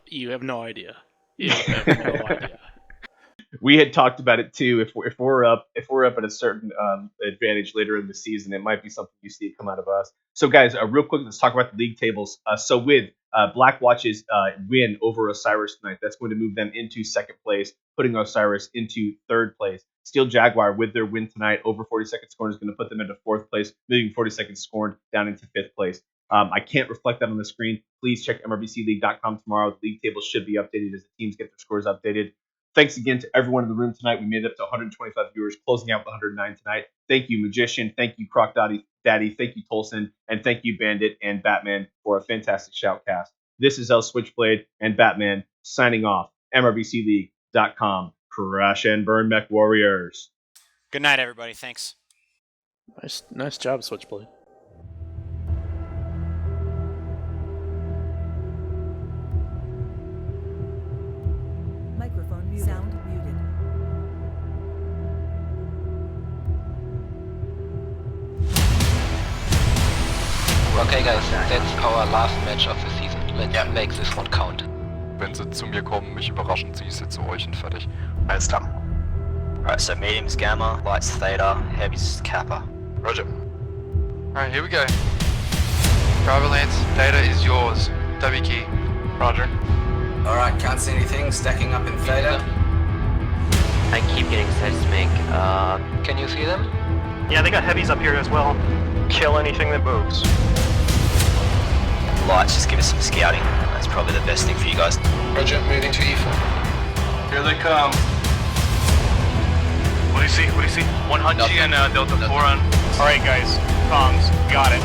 You have no idea. You have no idea. We had talked about it too. If we're up at a certain advantage later in the season, it might be something you see come out of us. So guys, real quick, let's talk about the league tables. So with Blackwatch's win over Osiris tonight, that's going to move them into second place, putting Osiris into third place. Steel Jaguar, with their win tonight over 40-second Scorned, is going to put them into fourth place, moving 40-second Scorned down into fifth place. I can't reflect that on the screen. Please check MRBCleague.com tomorrow. The league tables should be updated as the teams get their scores updated. Thanks again to everyone in the room tonight. We made it up to 125 viewers, closing out with 109 tonight. Thank you, Magician. Thank you, Croc Daddy. Thank you, Tolson. And thank you, Bandit and Batman, for a fantastic shoutcast. This is El Switchblade and Batman signing off. MRBCleague.com. Crash and burn, Mech Warriors. Good night, everybody. Thanks. Nice job, Switchblade. Microphone muted. Sound muted. Okay guys, that's our last match of the season. Let's make this one count. Wenn sie zu mir kommen, mich überraschen, ziehe ich sie zu euch und fertig. Alles klar. Alright, so medium's Gamma, light's Theta, heavy's Kappa. Roger. Alright, here we go. Bravo Lance, Theta is yours. W key. Roger. Alright, can't see anything, stacking up in Theta. I keep getting seismic. Can you see them? Yeah, they got heavies up here as well. Kill anything that moves. Lights, just give us some scouting. That's probably the best thing for you guys. Roger, moving to E4. Here they come. What do you see? What do you see? 100 and Delta 4 on. Alright guys, comms, got it.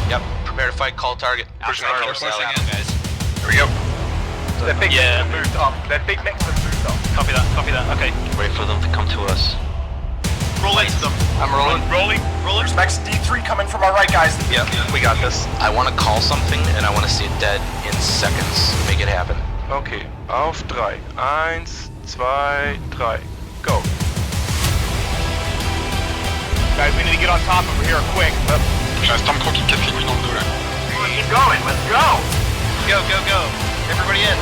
Yep, prepare to fight, call target. Pushing in, guys. Here we go. That big moved up. That big mix moved up. Copy that, okay. Wait for them to come to us. Roll into them. I'm rolling. Rolling. There's Max D3 coming from our right, guys. Yep, we got this. I want to call something and I want to see it dead in seconds. Make it happen. Okay, auf 3. 1, 2, 3. Go. Guys, we need to get on top over here quick. Tam kroki kefili na dole. Keep going, let's go. Go. Everybody in.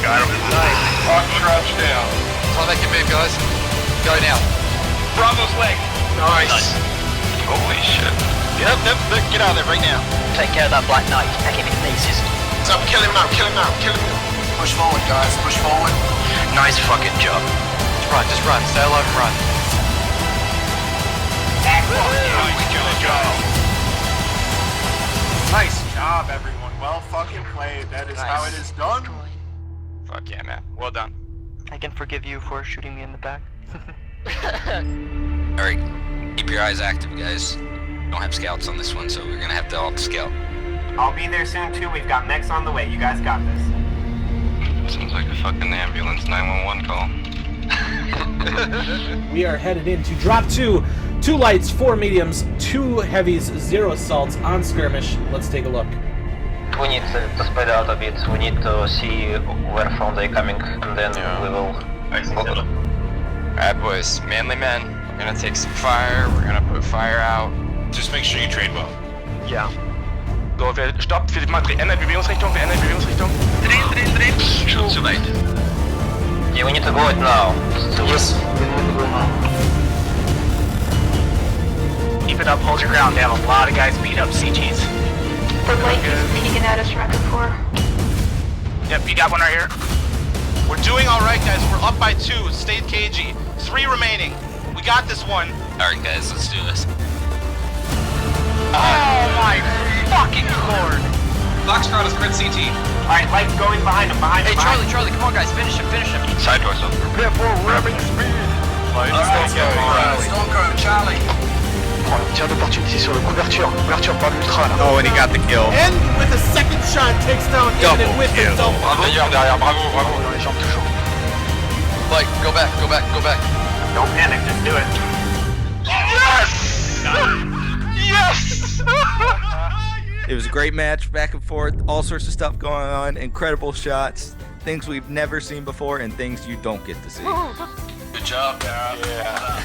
Got him. Nice. Rock crouch down. That's all they can move, guys. Go now. Bravo's leg. Nice. Holy shit. Yep, get out of there right now. Take care of that Black Knight. Pack him in pieces. What's up? Kill him out. Push forward, guys. Push forward. Nice fucking job. Just run. Stay alive and run. Nice job, everyone. Well fucking played. That is how it is done. Fuck yeah, man. Well done. I can forgive you for shooting me in the back. Alright, keep your eyes active, guys. Don't have scouts on this one, so we're gonna have to all scout. I'll be there soon too. We've got mechs on the way. You guys got this. Seems like a fucking ambulance 911 call. We are headed into drop 2. 2 lights, 4 mediums, 2 heavies, 0 assaults on skirmish. Let's take a look. We need to spread out a bit. We need to see where from they're coming, and then we will. Alright, boys, manly men. We're gonna take some fire. We're gonna put fire out. Just make sure you trade well. Yeah. So, wer stoppt, wir ändern Bewegungsrichtung, Drehen. Too late. Yeah, we need to go it now. Yes. Keep it up, hold your ground. They have a lot of guys beat up CGs. The light is peeking at us, Record 4. Yep, you got one right here. We're doing alright, guys. We're up by 2. Stay cagey. 3 remaining. We got this one. Alright, guys, let's do this. Oh my fucking lord! Foxtrot is crit CT. Alright, light's going behind him, behind him. Charlie, come on, guys, finish him. Side doors up. Prepare for ramming speed. Stormcrow, Charlie. Tir d'opportunité sur le couverture par l'ultra là. Oh, and he got the kill. And with a second shot, takes down Infinite with his double. D'ailleurs, derrière, bravo. Dans les jambes toujours. Like, go back. Don't panic, just do it. Yes! It was a great match, back and forth, all sorts of stuff going on, incredible shots, things we've never seen before, and things you don't get to see. Good job. Yeah.